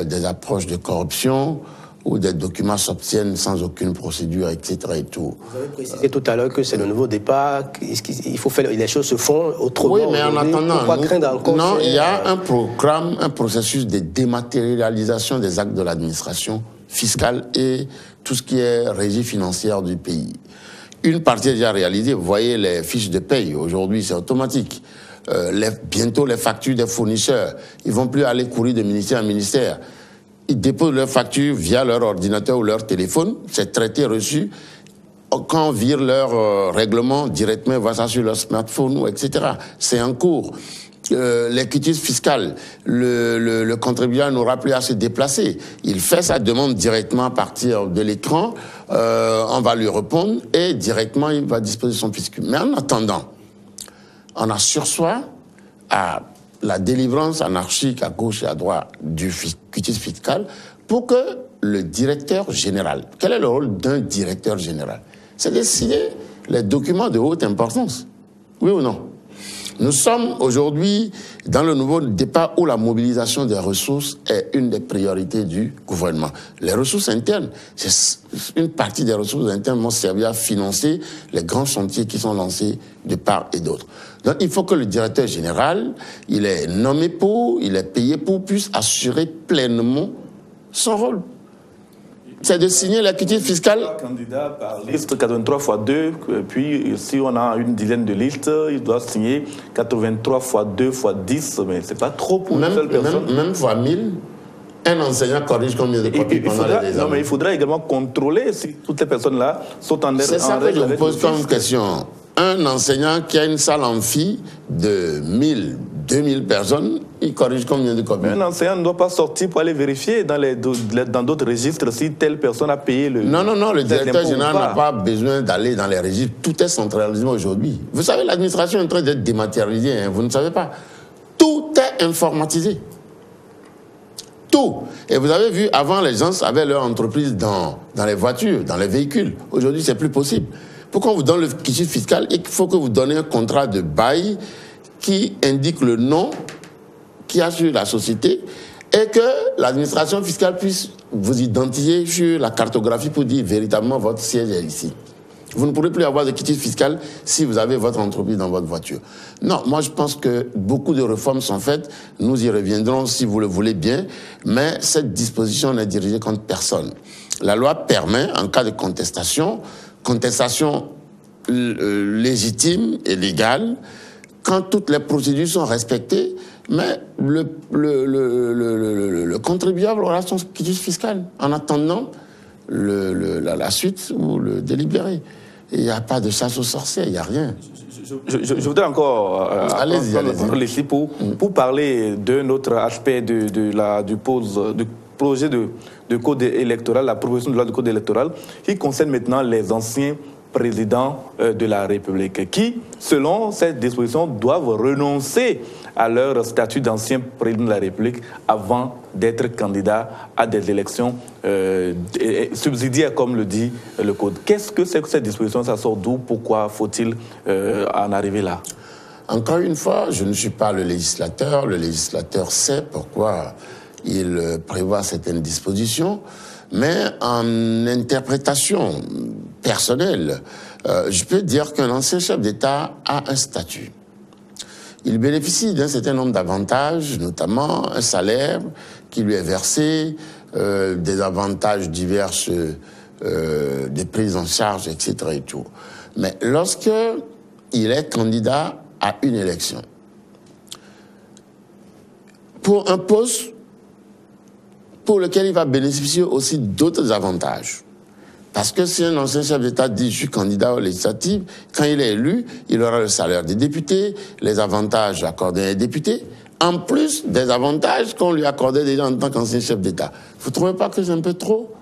des approches de corruption où des documents s'obtiennent sans aucune procédure, etc. Et tout. Vous avez précisé tout à l'heure que c'est le nouveau départ, il faut faire, les choses se font autrement. Oui, mais en attendant, non, il y a un programme, un processus de dématérialisation des actes de l'administration fiscale et tout ce qui est régie financière du pays. Une partie est déjà réalisée. Vous voyez les fiches de paye. Aujourd'hui, c'est automatique. Bientôt, les factures des fournisseurs, ils vont plus aller courir de ministère en ministère. Ils déposent leurs factures via leur ordinateur ou leur téléphone. C'est traité, reçu. Quand on vire leur règlement, directement, ils voient ça sur leur smartphone, etc. C'est en cours. Les quitus fiscales, le contribuable n'aura plus à se déplacer. Il fait sa demande directement à partir de l'écran. On va lui répondre et directement, il va disposer son fiscus. Mais en attendant, on a sursoir à la délivrance anarchique à gauche et à droite du quitus fiscal pour que le directeur général, quel est le rôle d'un directeur général? C'est de signer les documents de haute importance. Oui ou non? Nous sommes aujourd'hui dans le nouveau départ où la mobilisation des ressources est une des priorités du gouvernement. Les ressources internes, c'est une partie des ressources internes vont servir à financer les grands chantiers qui sont lancés de part et d'autre. Donc il faut que le directeur général, il est nommé pour, il est payé pour, puisse assurer pleinement son rôle. C'est de signer la quitus fiscale. Candidat par liste 83 x 2, puis si on a une dizaine de listes, il doit signer 83 x 2 x 10, mais c'est pas trop pour une seule personne. Même fois 1000, un enseignant corrige combien de copies pendant les examens. Non, mais il faudra également contrôler si toutes les personnes-là sont en règle. C'est ça que je vous pose comme question. Un enseignant qui a une salle amphi de 1000, 2000 personnes, il corrige combien de copies? Mais un enseignant ne doit pas sortir pour aller vérifier dans d'autres registres si telle personne a payé le... Non, le directeur général n'a pas besoin d'aller dans les registres. Tout est centralisé aujourd'hui. Vous savez, l'administration est en train d'être dématérialisée, hein, vous ne savez pas. Tout est informatisé. Tout. Et vous avez vu, avant, les gens avaient leur entreprise dans les voitures, dans les véhicules. Aujourd'hui, c'est plus possible. Pourquoi on vous donne le quitus fiscal? Il faut que vous donniez un contrat de bail qui indique le nom qu'il y a sur la société et que l'administration fiscale puisse vous identifier sur la cartographie pour dire véritablement votre siège est ici. Vous ne pourrez plus avoir de quitus fiscal si vous avez votre entreprise dans votre voiture. Non, moi je pense que beaucoup de réformes sont faites. Nous y reviendrons si vous le voulez bien, mais cette disposition n'est dirigée contre personne. La loi permet, en cas de contestation légitime et légale, quand toutes les procédures sont respectées, mais le contribuable aura son quitus fiscal en attendant la suite ou le délibéré. Il n'y a pas de chasse aux sorcières, il n'y a rien. Je voudrais encore allez-y. Pour parler d'un autre aspect du projet de code électoral, la proposition de loi de code électoral, qui concerne maintenant les anciens présidents de la République, qui, selon cette disposition, doivent renoncer à leur statut d'ancien président de la République avant d'être candidats à des élections subsidiaires, comme le dit le Code. Qu'est-ce que c'est que cette disposition? Ça sort d'où? Pourquoi faut-il en arriver là? Encore une fois, je ne suis pas le législateur. Le législateur sait pourquoi il prévoit certaines dispositions. Mais en interprétation personnelle, je peux dire qu'un ancien chef d'État a un statut. Il bénéficie d'un certain nombre d'avantages, notamment un salaire qui lui est versé, des avantages divers, des prises en charge, etc. et tout. Mais lorsque il est candidat à une élection, pour un poste pour lequel il va bénéficier aussi d'autres avantages, Parce que si un ancien chef d'État dit « je suis candidat aux législatives », quand il est élu, il aura le salaire des députés, les avantages accordés aux députés, en plus des avantages qu'on lui accordait déjà en tant qu'ancien chef d'État. Vous ne trouvez pas que c'est un peu trop?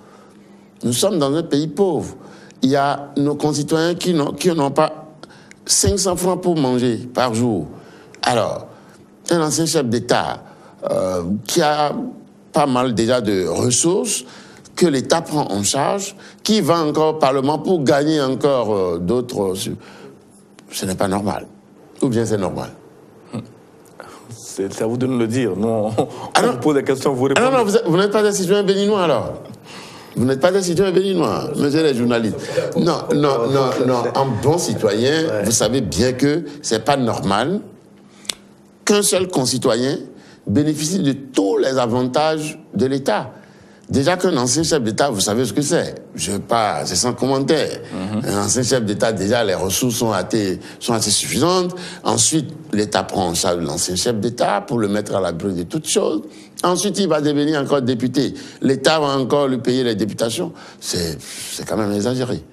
Nous sommes dans un pays pauvre. Il y a nos concitoyens qui n'ont pas 500 francs pour manger par jour. Alors, un ancien chef d'État qui a pas mal déjà de ressources que l'État prend en charge, qui va encore au Parlement pour gagner encore d'autres... Ce n'est pas normal. Ou bien c'est normal? C'est à vous de nous le dire. Nous, on vous pose des questions, vous répondez. Ah non, vous n'êtes pas des citoyens béninois alors? Vous n'êtes pas des citoyens béninois, monsieur les journalistes. Non. En bon citoyen, vous savez bien que c'est pas normal qu'un seul concitoyen bénéficie de tous les avantages de l'État. Déjà qu'un ancien chef d'État, vous savez ce que c'est. C'est sans commentaire. Un ancien chef d'État, déjà, les ressources sont assez suffisantes. Ensuite, l'État prend en charge l'ancien chef d'État pour le mettre à l'abri de toutes choses. Ensuite, il va devenir encore député. L'État va encore lui payer les députations. C'est quand même exagéré.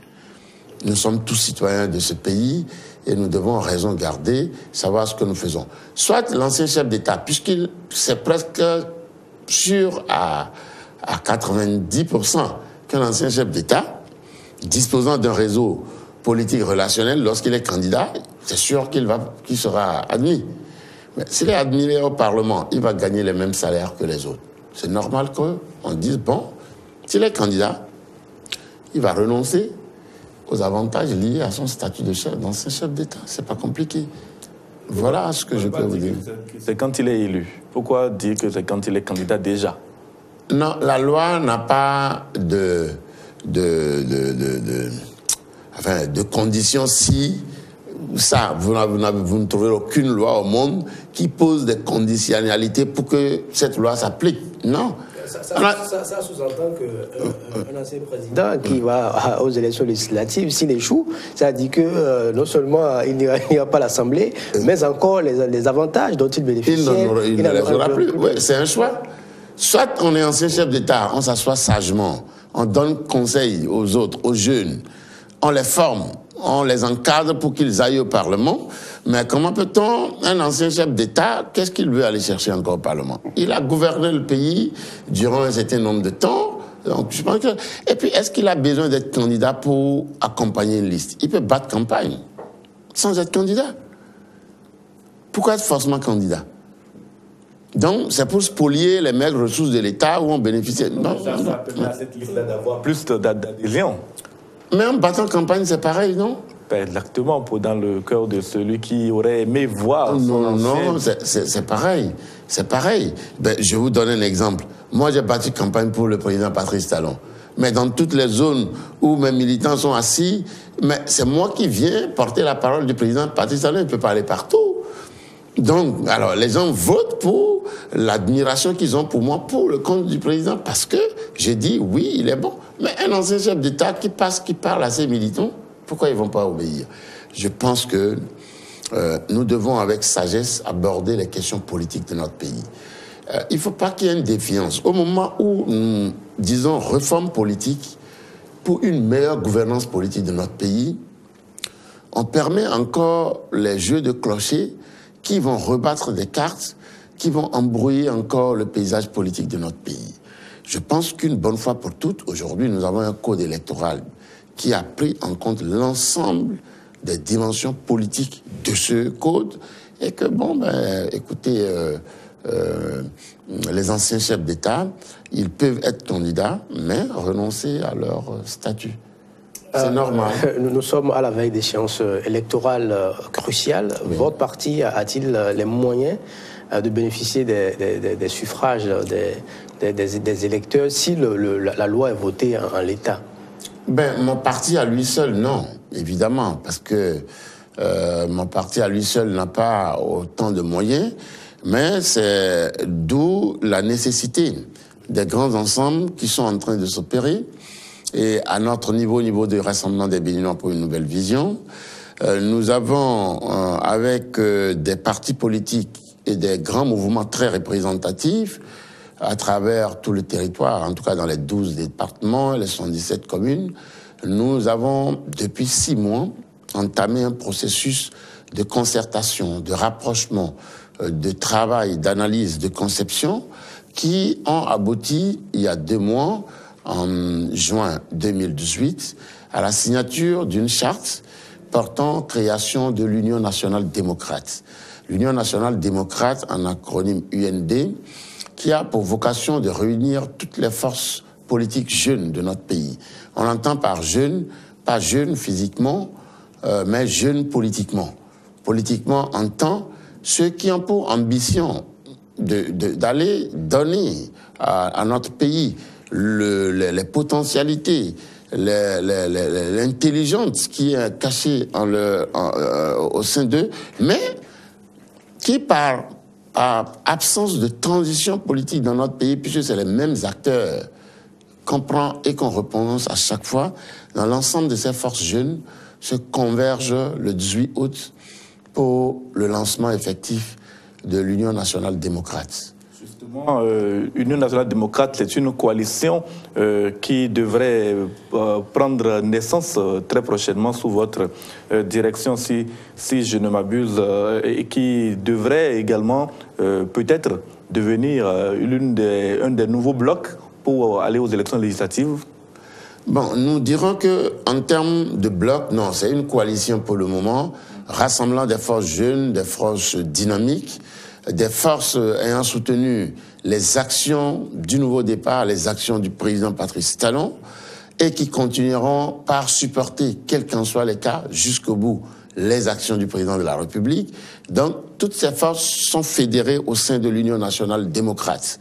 Nous sommes tous citoyens de ce pays et nous devons raison garder, savoir ce que nous faisons. Soit l'ancien chef d'État, puisqu'il c'est presque sûr à 90% qu'un ancien chef d'État, disposant d'un réseau politique relationnel, lorsqu'il est candidat, c'est sûr qu'il sera admis. Mais s'il est admis au Parlement, il va gagner les mêmes salaires que les autres. C'est normal qu'on dise, bon, s'il est candidat, il va renoncer aux avantages liés à son statut d'ancien chef d'État. C'est pas compliqué. Voilà ce que je peux vous dire. C'est quand il est élu. Pourquoi dire que c'est quand il est candidat déjà? Non, la loi n'a pas de conditions si... Ça, vous ne trouvez aucune loi au monde qui pose des conditionnalités pour que cette loi s'applique. Non. Ça sous-entend qu'un ancien président qui va aux élections législatives, s'il échoue, ça dit que non seulement il n'y a pas l'Assemblée, mais encore les avantages dont il bénéficie. Il ne les aura plus. Oui, c'est un choix. Soit on est ancien chef d'État, on s'assoit sagement, on donne conseil aux autres, aux jeunes, on les forme, on les encadre pour qu'ils aillent au Parlement. Mais comment peut-on, un ancien chef d'État, qu'est-ce qu'il veut aller chercher encore au Parlement? Il a gouverné le pays durant un certain nombre de temps. Donc, je pense que... Et puis, est-ce qu'il a besoin d'être candidat pour accompagner une liste? Il peut battre campagne sans être candidat. Pourquoi être forcément candidat? Donc, c'est pour spolier les maigres ressources de l'État où on bénéficie... Ça permet à cette liste-là d'avoir plus d'adhésion. Mais en battant campagne, c'est pareil, non? Exactement, dans le cœur de celui qui aurait aimé voir son Non, c'est pareil. C'est pareil. Je vous donne un exemple. Moi, j'ai battu campagne pour le président Patrice Talon. Mais dans toutes les zones où mes militants sont assis, mais c'est moi qui viens porter la parole du président Patrice Talon. Il ne peut pas aller partout. Donc, alors, les gens votent pour l'admiration qu'ils ont pour moi, pour le compte du président, parce que j'ai dit, oui, il est bon. Mais un ancien chef d'État qui parle à ses militants, pourquoi ils ne vont pas obéir? Je pense que nous devons, avec sagesse, aborder les questions politiques de notre pays. Il ne faut pas qu'il y ait une défiance. Au moment où nous disons réforme politique pour une meilleure gouvernance politique de notre pays, on permet encore les jeux de clochers qui vont rebattre des cartes, qui vont embrouiller encore le paysage politique de notre pays. Je pense qu'une bonne fois pour toutes, aujourd'hui, nous avons un code électoral qui a pris en compte l'ensemble des dimensions politiques de ce code et que, écoutez, les anciens chefs d'État, ils peuvent être candidats, mais renoncer à leur statut. C'est normal. Nous sommes à la veille d'échéances électorales cruciales. Oui. Votre parti a-t-il les moyens de bénéficier des suffrages des électeurs si la loi est votée en l'état? Mon parti à lui seul, non, évidemment, parce que mon parti à lui seul n'a pas autant de moyens, mais c'est d'où la nécessité des grands ensembles qui sont en train de s'opérer. Et à notre niveau, au niveau du Rassemblement des Béninois pour une nouvelle vision, nous avons, avec des partis politiques et des grands mouvements très représentatifs, à travers tout le territoire, en tout cas dans les 12 départements, les 117 communes, nous avons, depuis 6 mois, entamé un processus de concertation, de rapprochement, de travail, d'analyse, de conception, qui ont abouti, il y a 2 mois, en juin 2018, à la signature d'une charte portant création de l'Union nationale démocrate. L'Union nationale démocrate, en acronyme UND, qui a pour vocation de réunir toutes les forces politiques jeunes de notre pays. On entend par jeunes, pas jeunes physiquement, mais jeunes politiquement. Politiquement, on entend ceux qui ont pour ambition d'aller donner à notre pays les potentialités, l'intelligence qui est cachée au sein d'eux, mais qui, par absence de transition politique dans notre pays, puisque c'est les mêmes acteurs qu'on prend et qu'on reprononce à chaque fois, dans l'ensemble de ces forces jeunes, se convergent le 18 août pour le lancement effectif de l'Union nationale démocrate. Justement, Union nationale démocrate, c'est une coalition qui devrait prendre naissance très prochainement sous votre direction, si je ne m'abuse, et qui devrait également peut-être devenir un des nouveaux blocs pour aller aux élections législatives. Bon, nous dirons qu'en termes de bloc, non, c'est une coalition pour le moment, rassemblant des forces jeunes, des forces dynamiques, des forces ayant soutenu les actions du nouveau départ, les actions du président Patrice Talon, et qui continueront par supporter, quels qu'en soient les cas, jusqu'au bout, les actions du président de la République. Donc, toutes ces forces sont fédérées au sein de l'Union nationale démocrate.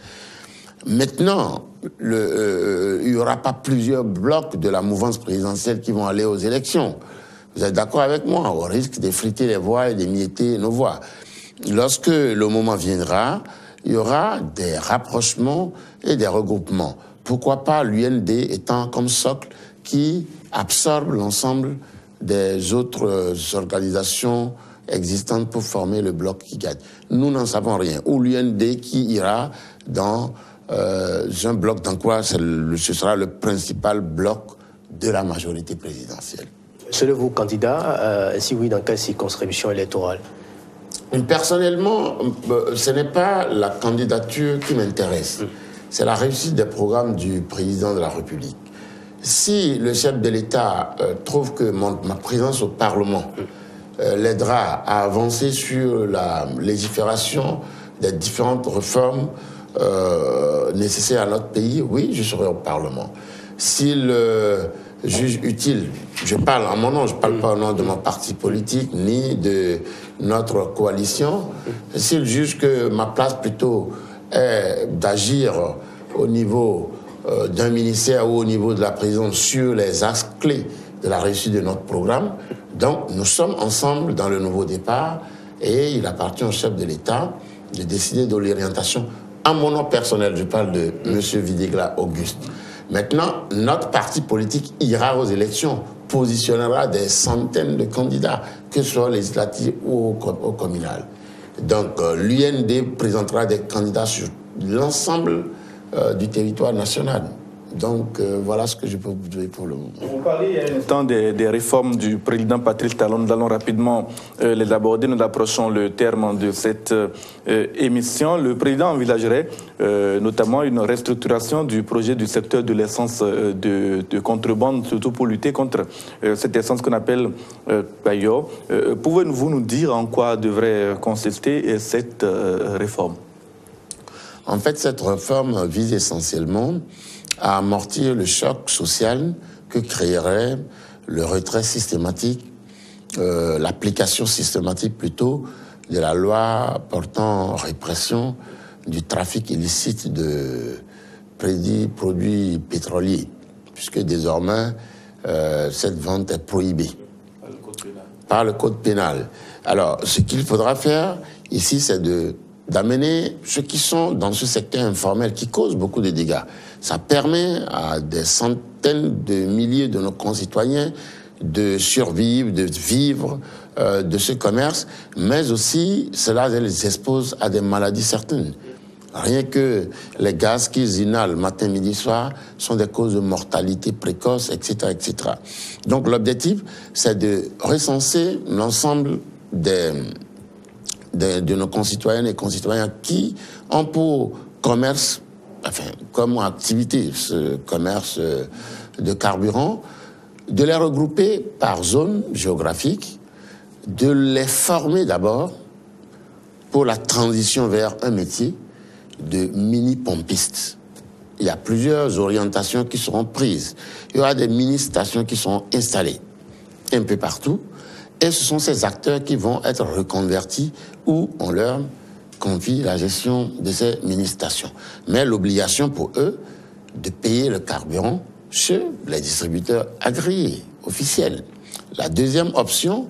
Maintenant, il n'y aura pas plusieurs blocs de la mouvance présidentielle qui vont aller aux élections. Vous êtes d'accord avec moi? Au risque d'effriter les voix et d'émietter nos voix. Lorsque le moment viendra, il y aura des rapprochements et des regroupements. Pourquoi pas l'UND étant comme socle qui absorbe l'ensemble des autres organisations existantes pour former le bloc qui gagne. Nous n'en savons rien. Ou l'UND qui ira dans un bloc dans quoi ce sera le principal bloc de la majorité présidentielle. Serez-vous candidat? Si oui, dans quelle circonscription électorale? Personnellement, ce n'est pas la candidature qui m'intéresse. C'est la réussite des programmes du président de la République. Si le chef de l'État trouve que ma présence au Parlement l'aidera à avancer sur la légifération des différentes réformes nécessaires à notre pays, oui, je serai au Parlement. S'il juge utile, je parle en mon nom, je ne parle pas au nom de mon parti politique ni de notre coalition, s'il juge que ma place plutôt est d'agir au niveau d'un ministère ou au niveau de la présidence sur les axes clés de la réussite de notre programme, donc nous sommes ensemble dans le nouveau départ et il appartient au chef de l'État de décider de l'orientation. En mon nom personnel, je parle de M. Videgla Auguste. Maintenant, notre parti politique ira aux élections, positionnera des centaines de candidats, que ce soit législatif ou au communal. Donc, l'UND présentera des candidats sur l'ensemble du territoire national. Donc, voilà ce que je peux vous dire pour le moment. Vous parlez il y a un instant des réformes du président Patrice Talon. Nous allons rapidement les aborder. Nous approchons le terme de cette émission. Le président envisagerait notamment une restructuration du projet du secteur de l'essence de contrebande, surtout pour lutter contre cette essence qu'on appelle Payo. Pouvez-vous nous dire en quoi devrait consister cette réforme? En fait, cette réforme vise essentiellement à amortir le choc social que créerait le retrait systématique, l'application systématique plutôt, de la loi portant répression du trafic illicite de produits pétroliers, puisque désormais, cette vente est prohibée par le code pénal. Alors, ce qu'il faudra faire ici, c'est d'amener ceux qui sont dans ce secteur informel qui cause beaucoup de dégâts. Ça permet à des centaines de milliers de nos concitoyens de survivre, de vivre de ce commerce, mais aussi cela les expose à des maladies certaines. Rien que les gaz qu'ils inhalent matin, midi, soir sont des causes de mortalité précoce, etc., etc. Donc l'objectif, c'est de recenser l'ensemble de nos concitoyennes et concitoyens qui ont pour commerce, enfin, comme activité, ce commerce de carburant, de les regrouper par zone géographique, de les former d'abord pour la transition vers un métier de mini-pompistes. Il y a plusieurs orientations qui seront prises. Il y aura des mini-stations qui seront installées un peu partout. Et ce sont ces acteurs qui vont être reconvertis ou on leur confie la gestion de ces mini-stations. Mais l'obligation pour eux de payer le carburant chez les distributeurs agréés, officiels. La deuxième option,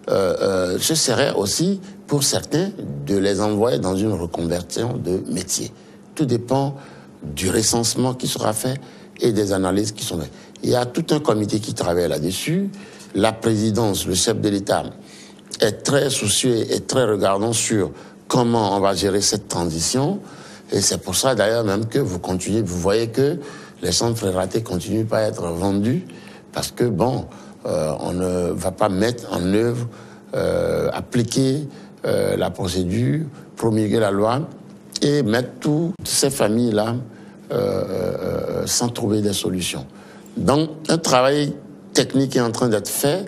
ce serait aussi pour certains de les envoyer dans une reconversion de métier. Tout dépend du recensement qui sera fait et des analyses qui sont faites. Il y a tout un comité qui travaille là-dessus. La présidence, le chef de l'État est très soucieux et très regardant sur comment on va gérer cette transition. Et c'est pour ça d'ailleurs même que vous continuez, vous voyez que les centres frératés continuent pas à être vendus parce que bon, on ne va pas mettre en œuvre, appliquer la procédure, promulguer la loi et mettre toutes ces familles-là sans trouver des solutions. Donc, un travail technique est en train d'être fait,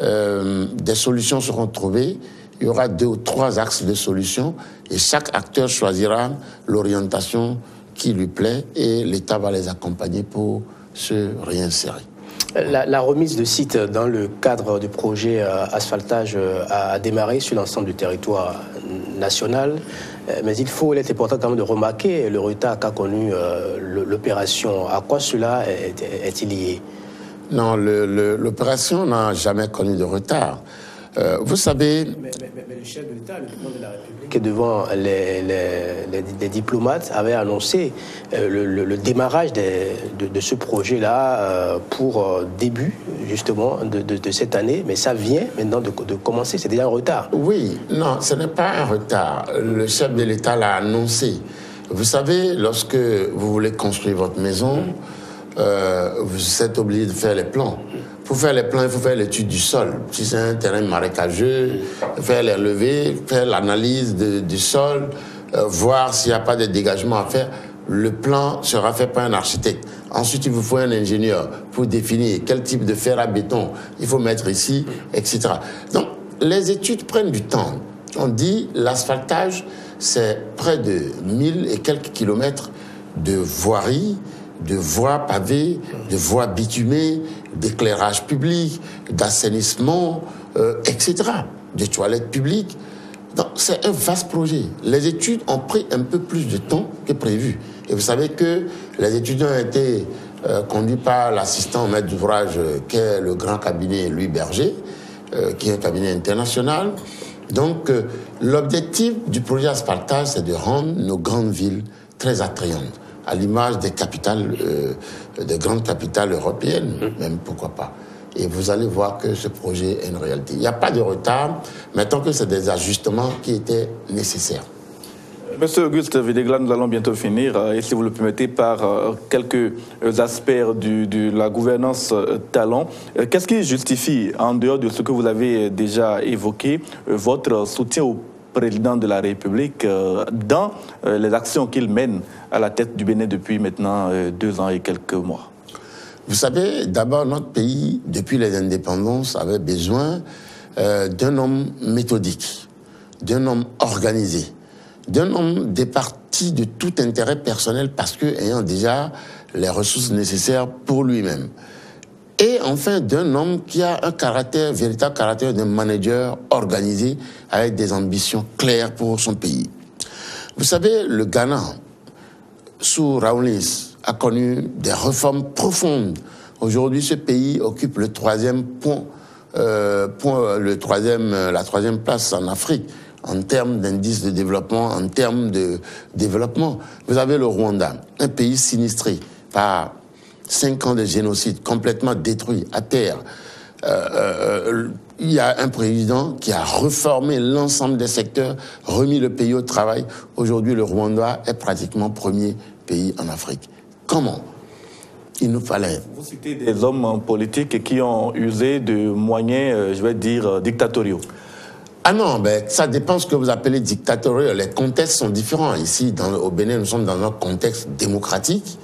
des solutions seront trouvées, il y aura 2 ou 3 axes de solutions et chaque acteur choisira l'orientation qui lui plaît et l'État va les accompagner pour se réinsérer. La remise de sites dans le cadre du projet asphaltage a démarré sur l'ensemble du territoire national, mais il est important quand même de remarquer le retard qu'a connu l'opération. À quoi cela est-il lié? Non, l'opération n'a jamais connu de retard. Vous savez... Mais le chef de l'État, le président de la République, devant les diplomates, avait annoncé le démarrage de ce projet-là pour début, justement, de cette année. Mais ça vient maintenant de commencer, c'est déjà un retard. Oui, non, ce n'est pas un retard. Le chef de l'État l'a annoncé. Vous savez, lorsque vous voulez construire votre maison, vous êtes obligé de faire les plans. Pour faire les plans, il faut faire l'étude du sol. Si c'est un terrain marécageux, faire les relevés, faire l'analyse du sol, voir s'il n'y a pas de dégagement à faire. Le plan sera fait par un architecte. Ensuite, il vous faut un ingénieur pour définir quel type de fer à béton il faut mettre ici, etc. Donc, les études prennent du temps. On dit l'asphaltage, c'est près de 1000 et quelques kilomètres de voirie, de voies pavées, de voies bitumées, d'éclairage public, d'assainissement, etc., de toilettes publiques. Donc, c'est un vaste projet. Les études ont pris un peu plus de temps que prévu. Et vous savez que les étudiants ont été conduits par l'assistant au maître d'ouvrage, qui est le grand cabinet Louis Berger, qui est un cabinet international. Donc, l'objectif du projet asphaltage, c'est de rendre nos grandes villes très attrayantes, à l'image des capitales, des grandes capitales européennes, même pourquoi pas. Et vous allez voir que ce projet est une réalité. Il n'y a pas de retard, mais tant que c'est des ajustements qui étaient nécessaires. Monsieur Auguste Videgla, nous allons bientôt finir, et si vous le permettez, par quelques aspects de la gouvernance talent. Qu'est-ce qui justifie, en dehors de ce que vous avez déjà évoqué, votre soutien au président de la République dans les actions qu'il mène à la tête du Bénin depuis maintenant 2 ans et quelques mois? Vous savez, d'abord, notre pays, depuis les indépendances, avait besoin d'un homme méthodique, d'un homme organisé, d'un homme départi de tout intérêt personnel parce que ayant déjà les ressources nécessaires pour lui-même. Et enfin, d'un homme qui a un caractère, véritable caractère d'un manager organisé avec des ambitions claires pour son pays. Vous savez, le Ghana, sous Rawlings, a connu des réformes profondes. Aujourd'hui, ce pays occupe le 3e la 3e place en Afrique en termes d'indice de développement, en termes de développement. Vous avez le Rwanda, un pays sinistré par 5 ans de génocide, complètement détruit, à terre, il y a un président qui a reformé l'ensemble des secteurs, remis le pays au travail. Aujourd'hui, le Rwanda est pratiquement premier pays en Afrique. Comment? Il nous fallait... Vous citez des hommes politiques qui ont usé de moyens, je vais dire, dictatoriaux. Ah non, ben, ça dépend ce que vous appelez dictatorial. Les contextes sont différents. Ici, au Bénin, nous sommes dans un contexte démocratique.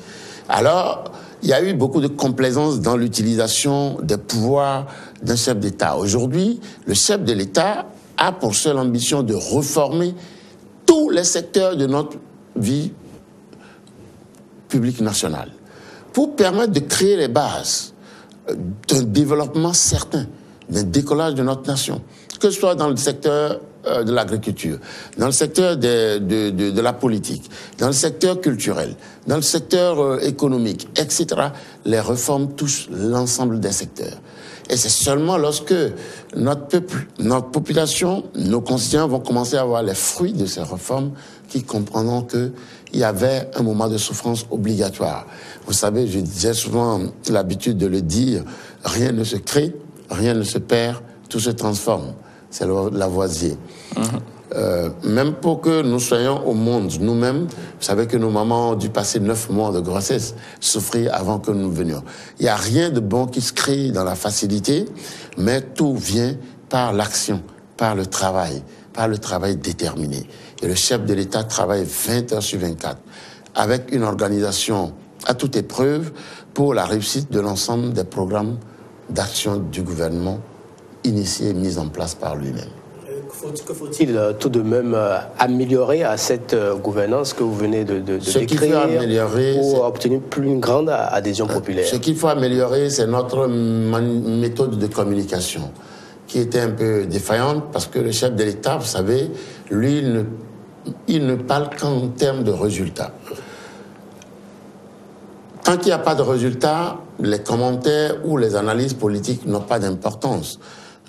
Alors, il y a eu beaucoup de complaisance dans l'utilisation des pouvoirs d'un chef d'État. Aujourd'hui, le chef de l'État a pour seule ambition de réformer tous les secteurs de notre vie publique nationale pour permettre de créer les bases d'un développement certain, d'un décollage de notre nation, que ce soit dans le secteur de l'agriculture, dans le secteur de la politique, dans le secteur culturel, dans le secteur économique, etc. Les réformes touchent l'ensemble des secteurs. Et c'est seulement lorsque notre peuple, notre population, nos concitoyens vont commencer à voir les fruits de ces réformes qu'ils comprendront qu'il y avait un moment de souffrance obligatoire. Vous savez, j'ai souvent l'habitude de le dire, rien ne se crée, rien ne se perd, tout se transforme. C'est Lavoisier. Même pour que nous soyons au monde nous-mêmes, vous savez que nos mamans ont dû passer 9 mois de grossesse, souffrir avant que nous venions. Il n'y a rien de bon qui se crée dans la facilité, mais tout vient par l'action, par le travail déterminé. Et le chef de l'État travaille 20 heures sur 24, avec une organisation à toute épreuve pour la réussite de l'ensemble des programmes d'action du gouvernement initiés et mis en place par lui-même. Que faut-il tout de même améliorer à cette gouvernance que vous venez de décrire pour obtenir une grande adhésion populaire? Ce qu'il faut améliorer, c'est notre méthode de communication, qui était un peu défaillante, parce que le chef de l'État, vous savez, lui, il ne parle qu'en termes de résultats. Tant qu'il n'y a pas de résultats, les commentaires ou les analyses politiques n'ont pas d'importance.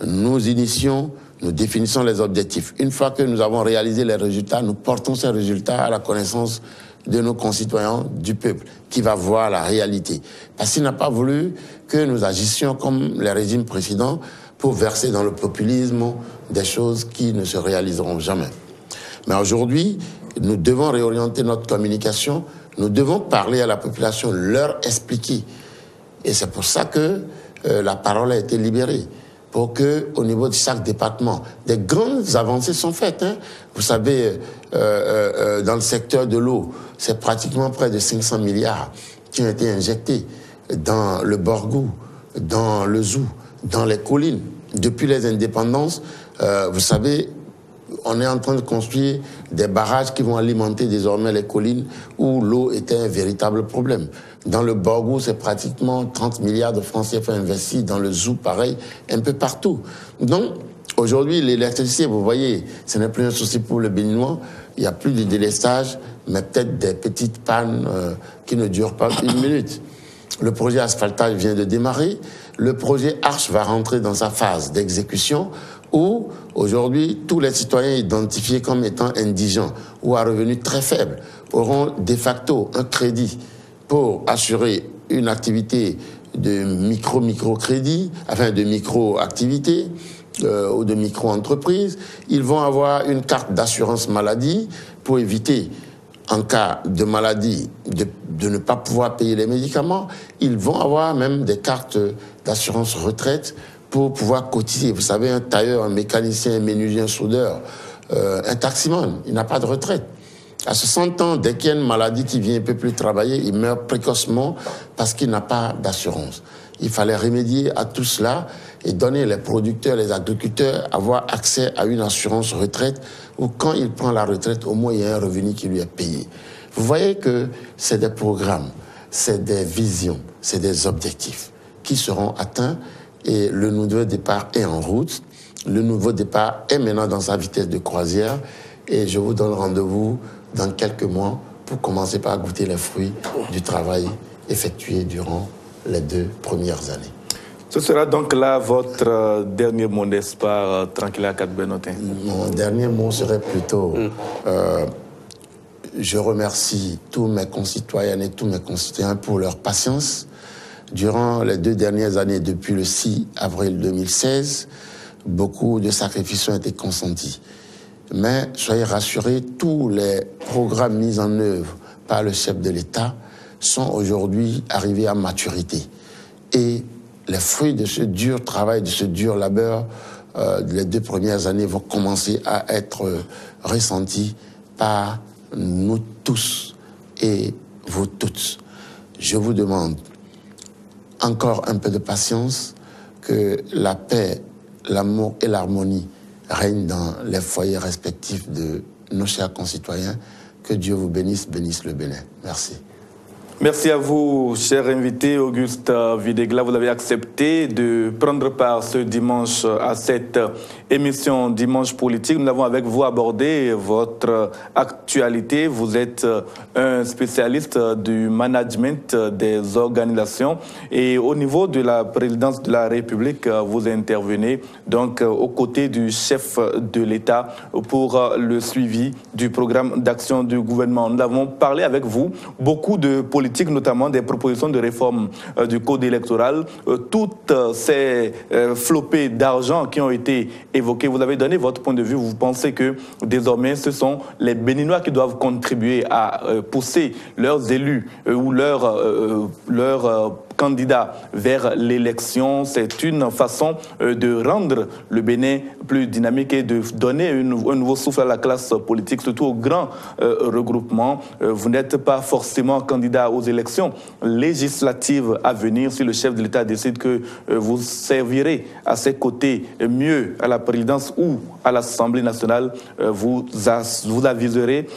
Nous initions, nous définissons les objectifs. Une fois que nous avons réalisé les résultats, nous portons ces résultats à la connaissance de nos concitoyens, du peuple, qui va voir la réalité. Parce qu'il n'a pas voulu que nous agissions comme les régimes précédents pour verser dans le populisme des choses qui ne se réaliseront jamais. Mais aujourd'hui, nous devons réorienter notre communication, nous devons parler à la population, leur expliquer. Et c'est pour ça que la parole a été libérée. Pour que, au niveau de chaque département, des grandes avancées sont faites. Hein. Vous savez, dans le secteur de l'eau, c'est pratiquement près de 500 milliards qui ont été injectés dans le Borgou, dans le Zou, dans les collines. Depuis les indépendances, vous savez, on est en train de construire des barrages qui vont alimenter désormais les collines où l'eau était un véritable problème. Dans le Borgou, c'est pratiquement 30 milliards de francs CFA investis. Dans le Zou, pareil, un peu partout. Donc, aujourd'hui, l'électricité, vous voyez, ce n'est plus un souci pour le Béninois. Il n'y a plus de délestage, mais peut-être des petites pannes qui ne durent pas 1 minute. Le projet asphaltage vient de démarrer. Le projet Arche va rentrer dans sa phase d'exécution où, aujourd'hui, tous les citoyens identifiés comme étant indigents ou à revenus très faibles auront de facto un crédit pour assurer une activité de micro-crédit, enfin de micro-activité ou de micro-entreprise. Ils vont avoir une carte d'assurance maladie pour éviter, en cas de maladie, de ne pas pouvoir payer les médicaments. Ils vont avoir même des cartes d'assurance retraite pour pouvoir cotiser. Vous savez, un tailleur, un mécanicien, un menuisier, un soudeur, un taximan, il n'a pas de retraite. À 60 ans, dès qu'il y a une maladie qui vient, il ne peut plus travailler, il meurt précocement parce qu'il n'a pas d'assurance. Il fallait remédier à tout cela et donner les producteurs, les agriculteurs, avoir accès à une assurance retraite où quand il prend la retraite, au moins il y a un revenu qui lui est payé. Vous voyez que c'est des programmes, c'est des visions, c'est des objectifs qui seront atteints et le nouveau départ est en route. Le nouveau départ est maintenant dans sa vitesse de croisière et je vous donne rendez-vous dans quelques mois pour commencer par goûter les fruits du travail effectué durant les 2 premières années. Ce sera donc là votre dernier mot, n'est-ce pas, Tranquilla Kat-Benotin? Mon dernier mot serait plutôt... je remercie tous mes concitoyennes et tous mes concitoyens pour leur patience, Durant les 2 dernières années, depuis le 6 avril 2016, beaucoup de sacrifices ont été consentis. Mais soyez rassurés, tous les programmes mis en œuvre par le chef de l'État sont aujourd'hui arrivés à maturité. Et les fruits de ce dur travail, de ce dur labeur, les 2 premières années vont commencer à être ressentis par nous tous et vous toutes. Je vous demande encore un peu de patience, que la paix, l'amour et l'harmonie règnent dans les foyers respectifs de nos chers concitoyens. Que Dieu vous bénisse, bénisse le Bénin. Merci. Merci à vous, cher invité Auguste Videgla. Vous avez accepté de prendre part ce dimanche à cette émission Dimanche Politique. Nous avons avec vous abordé votre actualité. Vous êtes un spécialiste du management des organisations et au niveau de la présidence de la République, vous intervenez donc aux côtés du chef de l'État pour le suivi du programme d'action du gouvernement. Nous avons parlé avec vous beaucoup de politique, notamment des propositions de réforme du code électoral, toutes ces flopées d'argent qui ont été évoquées. Vous avez donné votre point de vue. Vous pensez que désormais ce sont les Béninois qui doivent contribuer à pousser leurs élus ou leurs candidats vers l'élection. C'est une façon de rendre le Bénin plus dynamique et de donner un nouveau souffle à la classe politique, surtout aux grands regroupements. Vous n'êtes pas forcément candidat aux élections législatives à venir si le chef de l'État décide que vous servirez à ses côtés mieux à la présidence ou à l'Assemblée nationale. Vous aviserez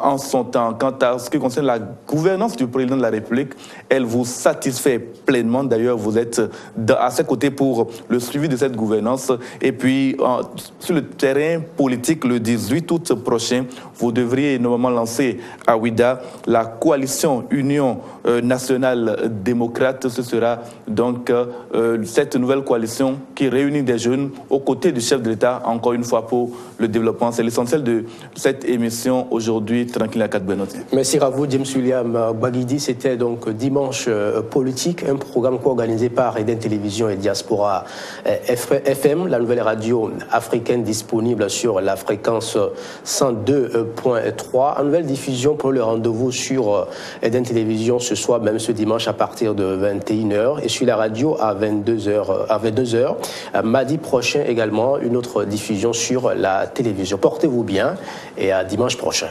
en son temps. Quant à ce qui concerne la gouvernance du président de la République, elle vous satisfait pleinement. D'ailleurs, vous êtes à ses côtés pour le suivi de cette gouvernance. Et puis, sur le terrain politique, le 18 août prochain, vous devriez normalement lancer à Ouida la coalition Union nationale démocrate. Ce sera donc cette nouvelle coalition qui réunit des jeunes aux côtés du chef de l'État, encore une fois, pour le développement. C'est l'essentiel de cette émission aujourd'hui, Tranquille à 4 Benoît. Merci à vous, James William Baguidi. C'était donc Dimanche Politique, un programme co-organisé par Eden Télévision et Diaspora FM, la nouvelle radio africaine disponible sur la fréquence 102.3. En nouvelle diffusion pour le rendez-vous sur Eden Télévision ce soir, même ce dimanche à partir de 21h, et sur la radio à 22h. Mardi prochain également, une autre diffusion sur la télévision. Portez-vous bien et à dimanche prochain.